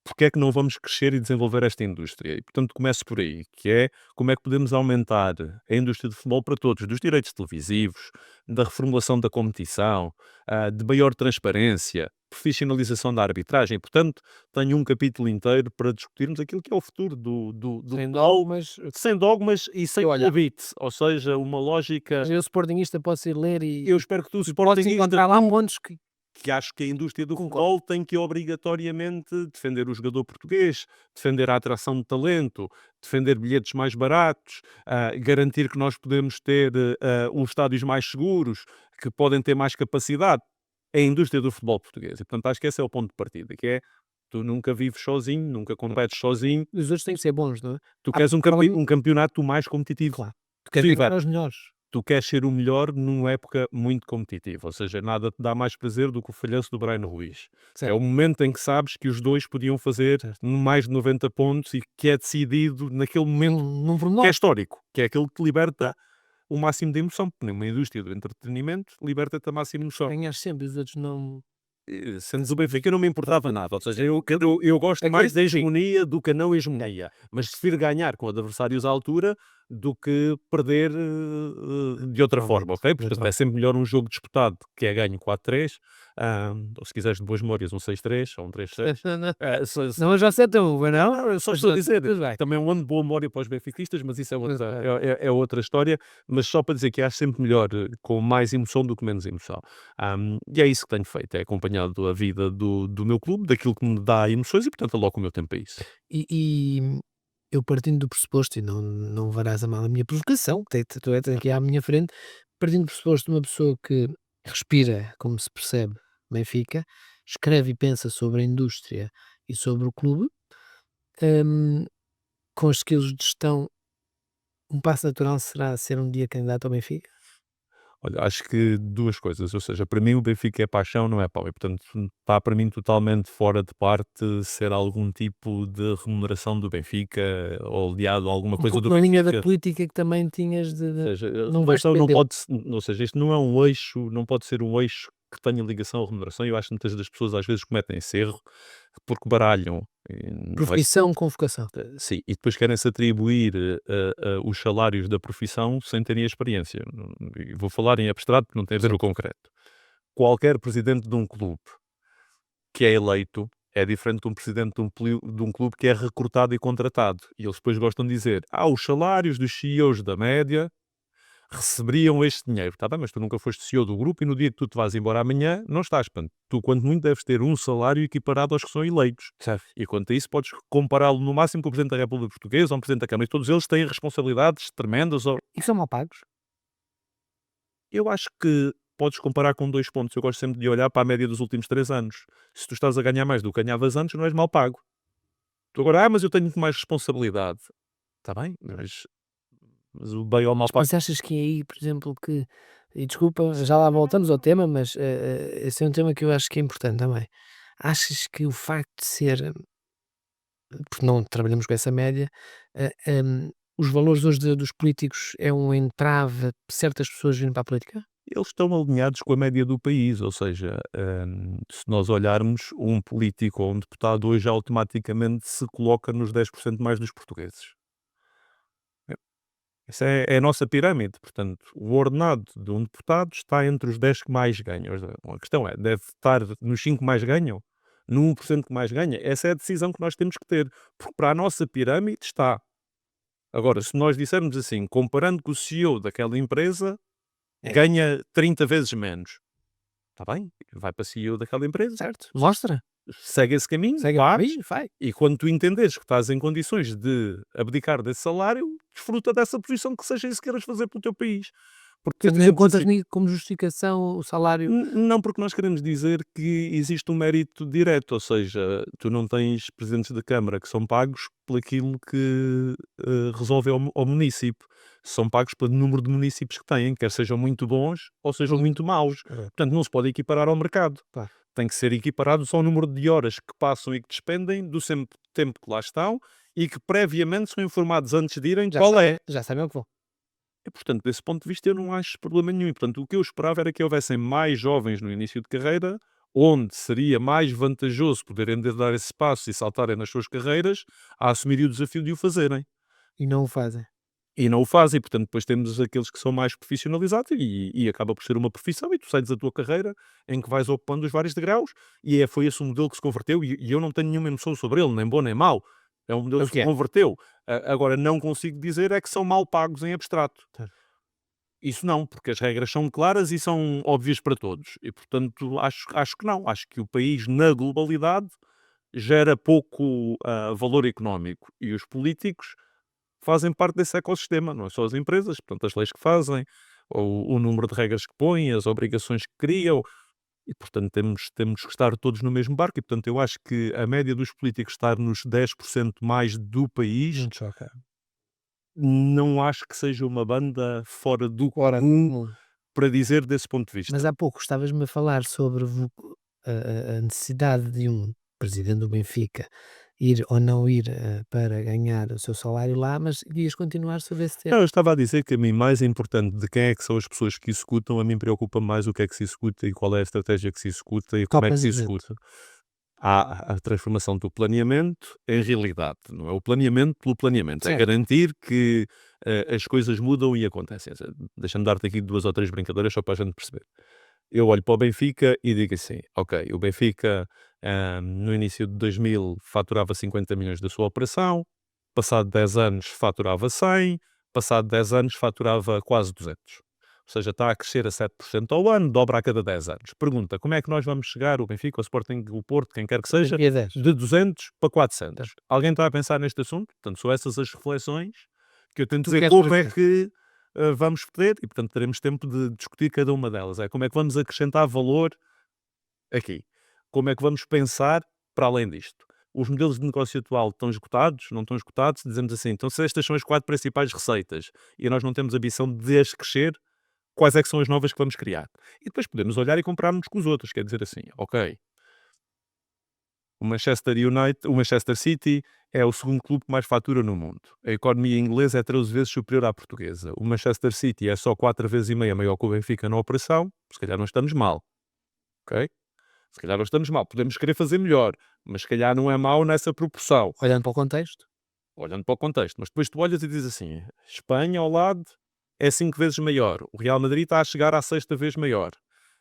Speaker 4: Porque é que não vamos crescer e desenvolver esta indústria? E, portanto, começo por aí, que é como é que podemos aumentar a indústria do futebol para todos, dos direitos televisivos, da reformulação da competição, de maior transparência, profissionalização da arbitragem. Portanto, tenho um capítulo inteiro para discutirmos aquilo que é o futuro do
Speaker 2: Sem
Speaker 4: futebol,
Speaker 2: dogmas.
Speaker 4: sem dogmas e sem
Speaker 2: Olha,
Speaker 4: palpite, ou seja, uma lógica.
Speaker 2: Eu, sportinguista, posso ir ler e
Speaker 4: Eu espero que tu,
Speaker 2: podes
Speaker 4: sportinguista,
Speaker 2: encontrar lá pontos que
Speaker 4: acho que a indústria do
Speaker 2: concordo.
Speaker 4: futebol tem que obrigatoriamente defender o jogador português, defender a atração de talento, defender bilhetes mais baratos, garantir que nós podemos ter uns estádios mais seguros, que podem ter mais capacidade. É a indústria do futebol português. E, portanto, acho que esse é o ponto de partida, que é: tu nunca vives sozinho, nunca competes sozinho,
Speaker 2: Os outros têm que ser bons, não é?
Speaker 4: tu
Speaker 2: Ah,
Speaker 4: queres um
Speaker 2: para além-
Speaker 4: um campeonato mais competitivo.
Speaker 2: Claro. Tu queres
Speaker 4: Sim,
Speaker 2: ficar aos melhores.
Speaker 4: Tu queres ser o melhor numa época muito competitiva, ou seja, nada te dá mais prazer do que o falhanço do Bryan Ruiz. É
Speaker 2: Certo.
Speaker 4: o momento em que sabes que os dois podiam fazer mais de 90 pontos e que é decidido naquele momento
Speaker 2: Num
Speaker 4: que é
Speaker 2: pormenor.
Speaker 4: histórico, que é aquele que te liberta o máximo de emoção, porque numa indústria do entretenimento liberta-te a máxima emoção.
Speaker 2: Ganhas sempre, os outros não.
Speaker 4: Sendo o Benfica, eu não me importava nada, ou seja, eu gosto
Speaker 2: É que
Speaker 4: mais da
Speaker 2: sim.
Speaker 4: hegemonia do que a não hegemonia, mas prefiro ganhar com adversários à altura do que perder de outra forma, ok? Portanto, é sempre melhor um jogo disputado que é ganho 4-3, ou se quiseres de boas memórias um 6-3 ou um 3-6.
Speaker 2: Não, eu já sei tão bom, não?
Speaker 4: Não, eu só estou a dizer,
Speaker 2: Tudo bem.
Speaker 4: também é um ano de boa memória para os benfiquistas, mas isso é outra história, mas só para dizer que acho sempre melhor com mais emoção do que menos emoção. E é isso que tenho feito, é acompanhado a vida do meu clube, daquilo que me dá emoções e, portanto, aloco o meu tempo a isso.
Speaker 2: E eu partindo do pressuposto, e não levarás a mal a minha provocação, tu és aqui à minha frente, partindo do pressuposto de uma pessoa que respira, como se percebe, Benfica, escreve e pensa sobre a indústria e sobre o clube, hum, com os skills de gestão, um passo natural será ser um dia candidato ao Benfica?
Speaker 4: Olha, acho que duas coisas, ou seja, para mim o Benfica é paixão, não é pau, e portanto está para mim totalmente fora de parte ser algum tipo de remuneração do Benfica ou aliado a alguma
Speaker 2: Um
Speaker 4: coisa
Speaker 2: pouco
Speaker 4: do
Speaker 2: na linha da
Speaker 4: Benfica.
Speaker 2: política que também tinhas de
Speaker 4: Ou seja, a
Speaker 2: não vais
Speaker 4: remuneração não
Speaker 2: depender.
Speaker 4: pode, ou seja, isto não é um eixo, não pode ser um eixo que tenha ligação à remuneração. Eu acho que muitas das pessoas às vezes cometem esse erro porque baralham.
Speaker 2: Profissão com vocação.
Speaker 4: Sim, e depois querem-se atribuir os salários da profissão sem terem a experiência. E vou falar em abstrato porque não tem a ver no concreto. Qualquer presidente de um clube que é eleito é diferente de um presidente de um clube que é recrutado e contratado. E eles depois gostam de dizer: os salários dos CEOs da média receberiam este dinheiro. Está bem, mas tu nunca foste CEO do grupo e no dia que tu te vais embora amanhã, não estás. Portanto, tu, quanto muito, deves ter um salário equiparado aos que são eleitos.
Speaker 2: Certo.
Speaker 4: E quanto a isso, podes compará-lo no máximo com o Presidente da República Portuguesa ou um Presidente da Câmara. E todos eles têm responsabilidades tremendas.
Speaker 2: E são mal pagos?
Speaker 4: Eu acho que podes comparar com 2 pontos. Eu gosto sempre de olhar para a média dos últimos 3 anos. Se tu estás a ganhar mais do que ganhavas antes, não és mal pago. Tu agora, mas eu tenho muito mais responsabilidade. Está bem, mas o bem ou o mal pago.
Speaker 2: Mas achas que é aí, por exemplo, que, e desculpa, já lá voltamos ao tema, mas esse é um tema que eu acho que é importante também. Achas que o facto de ser, porque não trabalhamos com essa média, os valores hoje dos políticos é um entrave de certas pessoas virem para a política?
Speaker 4: Eles estão alinhados com a média do país, ou seja, se nós olharmos, um político ou um deputado hoje automaticamente se coloca nos 10% mais dos portugueses. Essa é a nossa pirâmide, portanto, o ordenado de um deputado está entre os 10 que mais ganham. A questão é, deve estar nos 5 que mais ganham? No 1% que mais ganha? Essa é a decisão que nós temos que ter, porque para a nossa pirâmide está. Agora, se nós dissermos assim, comparando com o CEO daquela empresa, ganha 30 vezes menos. Está bem? Vai para CEO daquela empresa.
Speaker 2: Certo? Mostra.
Speaker 4: segue esse caminho,
Speaker 2: Segue
Speaker 4: faz,
Speaker 2: aí, vai.
Speaker 4: e quando tu entenderes que estás em condições de abdicar desse salário, desfruta dessa posição que seja isso que queiras fazer pelo teu país. Porque
Speaker 2: Portanto, não
Speaker 4: dizemos
Speaker 2: contas
Speaker 4: assim,
Speaker 2: como justificação o salário.
Speaker 4: não, porque nós queremos dizer que existe um mérito direto, ou seja, tu não tens presidentes da Câmara que são pagos por aquilo que resolve ao município. São pagos pelo número de municípios que têm, quer sejam muito bons ou sejam muito maus. Portanto, não se pode equiparar ao mercado.
Speaker 2: Claro.
Speaker 4: Tem que ser equiparado só ao número de horas que passam e que despendem do tempo que lá estão e que previamente são informados antes de irem
Speaker 2: Já
Speaker 4: qual
Speaker 2: sabem,
Speaker 4: é.
Speaker 2: já sabem o que vão.
Speaker 4: E, portanto, desse ponto de vista, eu não acho problema nenhum. E, portanto, o que eu esperava era que houvessem mais jovens no início de carreira, onde seria mais vantajoso poderem dar esse passo e saltarem nas suas carreiras, a assumirem o desafio de o fazerem.
Speaker 2: E não o fazem.
Speaker 4: E não o fazem. Portanto, depois temos aqueles que são mais profissionalizados e acaba por ser uma profissão e tu sais da tua carreira em que vais ocupando os vários degraus e foi esse o modelo que se converteu e eu não tenho nenhuma emoção sobre ele, nem bom nem mau. É um modelo
Speaker 2: É o
Speaker 4: que
Speaker 2: que
Speaker 4: se
Speaker 2: é.
Speaker 4: converteu. Agora, não consigo dizer é que são mal pagos em abstrato.
Speaker 2: Certo.
Speaker 4: Isso não, porque as regras são claras e são óbvias para todos. E, portanto, acho que não. Acho que o país, na globalidade, gera pouco valor económico. E os políticos fazem parte desse ecossistema, não é só as empresas, portanto, as leis que fazem, ou o número de regras que põem, as obrigações que criam. E, portanto, temos que estar todos no mesmo barco. E, portanto, eu acho que a média dos políticos estar nos 10% mais do país,
Speaker 2: Não te choca.
Speaker 4: não acho que seja uma banda fora do
Speaker 2: Fora do
Speaker 4: comum
Speaker 2: comum.
Speaker 4: para dizer desse ponto de vista.
Speaker 2: Mas há pouco estavas-me a falar sobre a necessidade de um presidente do Benfica ir ou não ir para ganhar o seu salário lá, mas ias continuar sobre esse tema.
Speaker 4: Não, eu estava a dizer que a mim mais importante de quem é que são as pessoas que executam, a mim preocupa mais o que é que se executa e qual é a estratégia que se executa e como é que se
Speaker 2: Presidente.
Speaker 4: executa. Há a transformação do planeamento em realidade, não é o planeamento pelo planeamento, é
Speaker 2: Certo.
Speaker 4: garantir que as coisas mudam e acontecem. Deixa-me dar-te aqui 2 ou 3 brincadeiras só para a gente perceber. Eu olho para o Benfica e digo assim, ok, o Benfica no início de 2000 faturava 50 milhões da sua operação, passado 10 anos faturava 100, passado 10 anos faturava quase 200. Ou seja, está a crescer a 7% ao ano, dobra a cada 10 anos. Pergunta, como é que nós vamos chegar, o Benfica, o Sporting, o Porto, quem quer que seja,
Speaker 2: Daqui a 10.
Speaker 4: de 200 para 400? Alguém está a pensar neste assunto? Portanto, são essas as reflexões que eu tento
Speaker 2: Tu
Speaker 4: dizer
Speaker 2: queres
Speaker 4: como é
Speaker 2: fazer.
Speaker 4: que vamos ter e, portanto, teremos tempo de discutir cada uma delas. É como é que vamos acrescentar valor aqui. Como é que vamos pensar para além disto? Os modelos de negócio atual estão esgotados? Não estão esgotados? Dizemos assim, então se estas são as 4 principais receitas e nós não temos a ambição de as crescer, quais é que são as novas que vamos criar? E depois podemos olhar e compararmos com os outros, quer dizer assim, ok, o Manchester City é o segundo clube que mais fatura no mundo. A economia inglesa é 13 vezes superior à portuguesa. O Manchester City é só 4 vezes e meia maior que o Benfica na operação. Se calhar não estamos mal. Ok? Se calhar não estamos mal. Podemos querer fazer melhor, mas se calhar não é mau nessa proporção.
Speaker 2: Olhando para o contexto,
Speaker 4: Olhando para o contexto. Mas depois tu olhas e dizes assim, Espanha ao lado é 5 vezes maior. O Real Madrid está a chegar à 6ª vez maior.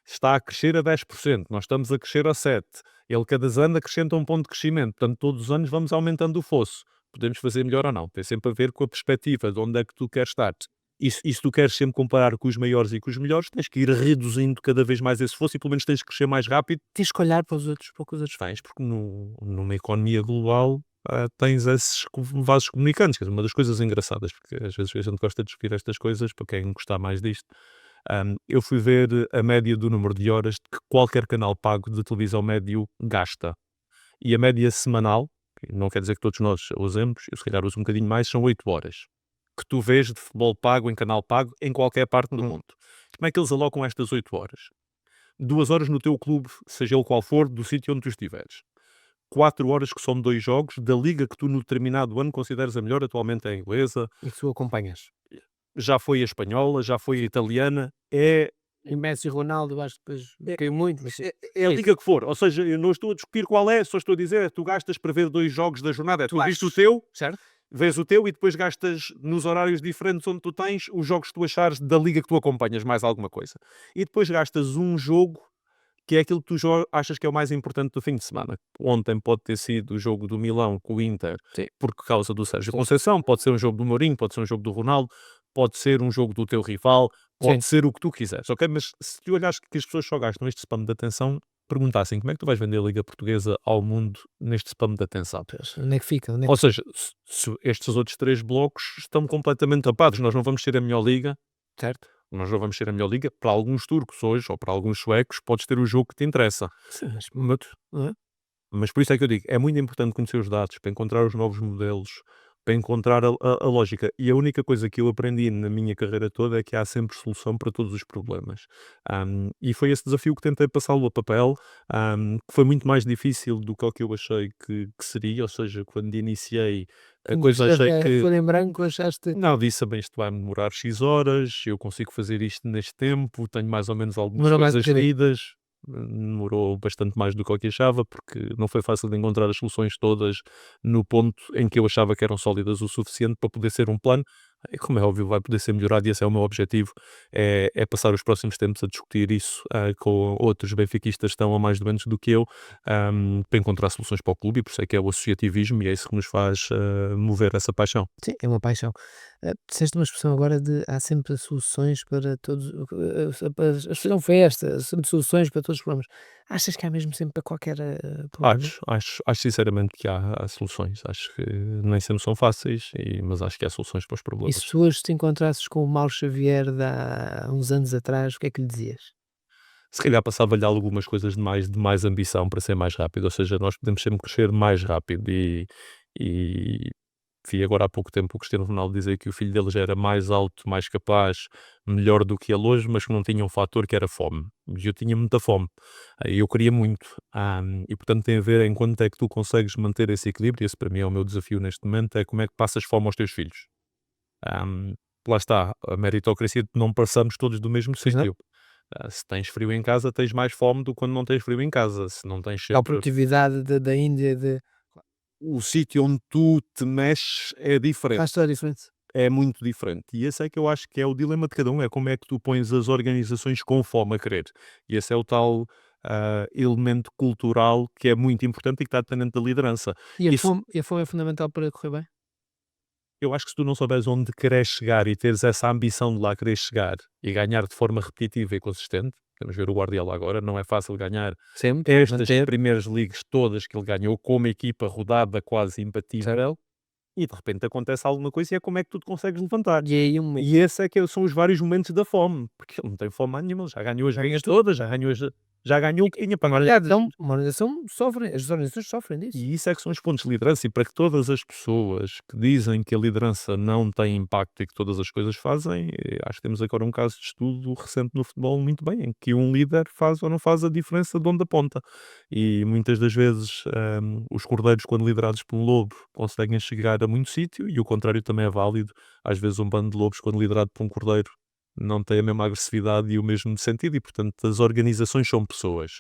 Speaker 4: Está a crescer a 10%. Nós estamos a crescer a 7%. Ele cada ano acrescenta um ponto de crescimento. Portanto, todos os anos vamos aumentando o fosso. Podemos fazer melhor ou não. Tem sempre a ver com a perspectiva de onde é que tu queres estar. E se tu queres sempre comparar com os maiores e com os melhores, tens que ir reduzindo cada vez mais esse fosso e pelo menos tens que crescer mais rápido.
Speaker 2: tens que olhar para os outros, para o que os outros fazem.
Speaker 4: Tens, porque numa economia global tens esses vasos comunicantes, que é uma das coisas engraçadas, porque às vezes a gente gosta de discutir estas coisas, para quem gostar mais disto. Eu fui ver a média do número de horas que qualquer canal pago de televisão médio gasta. E a média semanal, que não quer dizer que todos nós a usemos, eu se calhar uso um bocadinho mais, são 8 horas. Que tu vês de futebol pago, em canal pago, em qualquer parte do mundo. Como é que eles alocam estas 8 horas? 2 horas no teu clube, seja ele qual for, do sítio onde tu estiveres. 4 horas que são 2 jogos da liga que tu no determinado ano consideras a melhor, atualmente é a inglesa,
Speaker 2: E que tu acompanhas.
Speaker 4: já foi a espanhola, já foi a italiana, é
Speaker 2: E Messi e Ronaldo, eu acho que depois caiu muito, mas
Speaker 4: a liga que for. Ou seja, eu não estou a discutir qual é, só estou a dizer, tu gastas para ver 2 jogos da jornada. Tu viste o
Speaker 2: achas.
Speaker 4: teu,
Speaker 2: certo?
Speaker 4: vês o teu e depois gastas nos horários diferentes onde tu tens os jogos que tu achares da liga que tu acompanhas, mais alguma coisa. E depois gastas um jogo que é aquilo que tu achas que é o mais importante do fim de semana. Ontem pode ter sido o jogo do Milão com o Inter,
Speaker 2: Sim.
Speaker 4: por causa do Sérgio Conceição, pode ser um jogo do Mourinho, pode ser um jogo do Ronaldo, pode ser um jogo do teu rival, pode
Speaker 2: Sim.
Speaker 4: ser o que tu quiseres, ok? Mas se tu olhares que as pessoas só gastam este spam de atenção, perguntassem como é que tu vais vender a Liga Portuguesa ao mundo neste spam de atenção.
Speaker 2: Pois, onde é que fica? Onde é
Speaker 4: Ou
Speaker 2: que...
Speaker 4: seja, se estes outros 3 blocos estão completamente tapados, nós não vamos ter a melhor liga,
Speaker 2: Certo?
Speaker 4: nós não vamos ter a melhor liga. Para alguns turcos hoje, ou para alguns suecos, podes ter o jogo que te interessa.
Speaker 2: Sim, mas
Speaker 4: Mas,
Speaker 2: não é?
Speaker 4: mas por isso é que eu digo, é muito importante conhecer os dados, para encontrar os novos modelos, para encontrar a lógica. E a única coisa que eu aprendi na minha carreira toda é que há sempre solução para todos os problemas. E foi esse desafio que tentei passá-lo a papel, que foi muito mais difícil do que o que eu achei que seria. Ou seja, quando iniciei a coisa, achei que...
Speaker 2: Folha em branco, achaste...
Speaker 4: Não, disse bem, isto vai demorar X horas, eu consigo fazer isto neste tempo, tenho mais ou menos algumas
Speaker 2: Demorou mais um
Speaker 4: coisas
Speaker 2: bocadinho.
Speaker 4: lidas. Demorou bastante mais do que eu que achava, porque não foi fácil de encontrar as soluções todas no ponto em que eu achava que eram sólidas o suficiente para poder ser um plano. E, como é óbvio, vai poder ser melhorado, e esse é o meu objetivo, é passar os próximos tempos a discutir isso com outros benfiquistas que estão a mais ou menos do que eu, para encontrar soluções para o clube, e por isso é que é o associativismo, e é isso que nos faz mover essa paixão.
Speaker 2: Sim, é uma paixão. Disseste uma expressão agora de há sempre soluções para todos. A expressão foi esta, sempre soluções para todos os problemas. Achas que há mesmo sempre para qualquer problema?
Speaker 4: Acho sinceramente que há soluções. Acho que nem sempre são fáceis, mas acho que há soluções para os
Speaker 2: E
Speaker 4: problemas.
Speaker 2: se tu hoje te encontrasses com o Mauro Xavier de há uns anos atrás, o que é que lhe dizias?
Speaker 4: Se calhar passava-lhe algumas coisas de mais ambição para ser mais rápido. Ou seja, nós podemos sempre crescer mais rápido, e vi agora há pouco tempo o Cristiano Ronaldo dizer que o filho dele já era mais alto, mais capaz, melhor do que ele hoje, mas que não tinha um fator que era fome. E eu tinha muita fome. Eu queria muito. E portanto tem a ver em quanto é que tu consegues manter esse equilíbrio. Esse para mim é o meu desafio neste momento, é como é que passas fome aos teus filhos. Lá está, a meritocracia de não passamos todos do mesmo
Speaker 2: Pois não.
Speaker 4: sítio. Se tens frio em casa, tens mais fome do que quando não tens frio em casa. Se não tens
Speaker 2: A
Speaker 4: sempre...
Speaker 2: produtividade da Índia
Speaker 4: O sítio onde tu te mexes é diferente.
Speaker 2: faz toda a diferença.
Speaker 4: É muito diferente. E esse é que eu acho que é o dilema de cada um, é como é que tu pões as organizações com fome a querer. E esse é o tal elemento cultural que é muito importante e que está dependente da liderança.
Speaker 2: E
Speaker 4: Isso,
Speaker 2: a fome é fundamental para correr bem?
Speaker 4: eu acho que se tu não souberes onde queres chegar e teres essa ambição de lá querer chegar e ganhar de forma repetitiva e consistente, vamos ver o Guardiola agora, não é fácil ganhar
Speaker 2: Sempre.
Speaker 4: estas
Speaker 2: Manter.
Speaker 4: primeiras ligas todas que ele ganhou com uma equipa rodada quase imbatível, e de repente acontece alguma coisa, e é como é que tu te consegues levantar.
Speaker 2: E aí
Speaker 4: E esse é que são os vários momentos da fome, porque ele não tem fome nenhuma, ele já ganhou as ligas todas, já ganhou o que tinha para ganhar.
Speaker 2: então, uma organização sofre, as organizações sofrem disso.
Speaker 4: E isso é que são os pontos de liderança, e para que todas as pessoas que dizem que a liderança não tem impacto e que todas as coisas fazem, acho que temos agora um caso de estudo recente no futebol muito bem, em que um líder faz ou não faz a diferença de onde aponta. E muitas das vezes os cordeiros, quando liderados por um lobo, conseguem chegar a muito sítio, e o contrário também é válido. Às vezes um bando de lobos, quando liderado por um cordeiro, não tem a mesma agressividade e o mesmo sentido, e portanto as organizações são pessoas.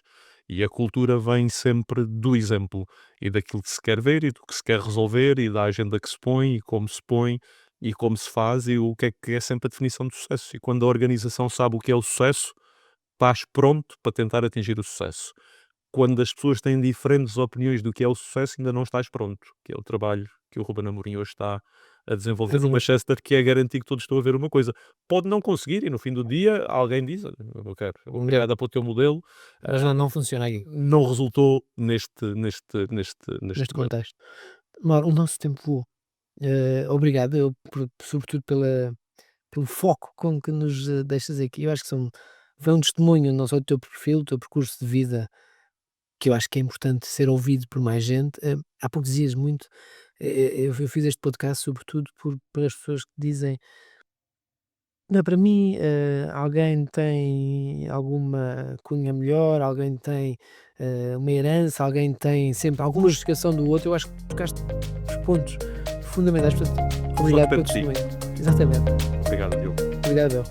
Speaker 4: E a cultura vem sempre do exemplo, e daquilo que se quer ver, e do que se quer resolver, e da agenda que se põe, e como se faz, e o que é sempre a definição de sucesso. E quando a organização sabe o que é o sucesso, estás pronto para tentar atingir o sucesso. Quando as pessoas têm diferentes opiniões do que é o sucesso, ainda não estás pronto, que é o trabalho que o Ruben Amorim hoje está a desenvolver no Manchester, que é garantir que todos estão a ver uma coisa. Pode não conseguir, e no fim do dia alguém diz: "Olha, eu quero, obrigada pelo teu modelo",
Speaker 2: Mas não funciona aqui,
Speaker 4: não resultou neste
Speaker 2: neste
Speaker 4: modelo.
Speaker 2: contexto. Mauro, o nosso tempo voou. Obrigado, sobretudo pelo foco com que nos deixas aqui. Eu acho que foi um testemunho não só do teu perfil, do teu percurso de vida, que eu acho que é importante ser ouvido por mais gente. Há pouco dizias muito, eu fiz este podcast sobretudo para as pessoas que dizem: "Não, para mim, alguém tem alguma cunha melhor, alguém tem uma herança, alguém tem sempre alguma justificação do outro." Eu acho que tocaste os pontos fundamentais. Portanto, obrigado pelo
Speaker 4: depende de ti.
Speaker 2: testemunho. Exatamente.
Speaker 4: Obrigado, Diogo.
Speaker 2: Obrigado, eu.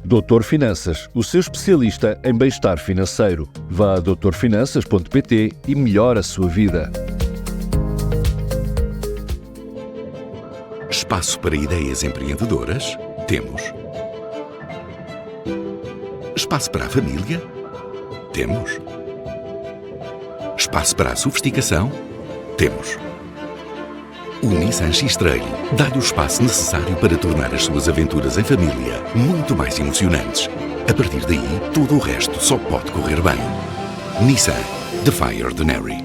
Speaker 1: Doutor Finanças, o seu especialista em bem-estar financeiro. Vá a doutorfinanças.pt e melhore a sua vida.
Speaker 3: Espaço para ideias empreendedoras? Temos. Espaço para a família? Temos. Espaço para a sofisticação? Temos. O Nissan X-Trail dá-lhe o espaço necessário para tornar as suas aventuras em família muito mais emocionantes. A partir daí, tudo o resto só pode correr bem. Nissan, The Fire Ordinary.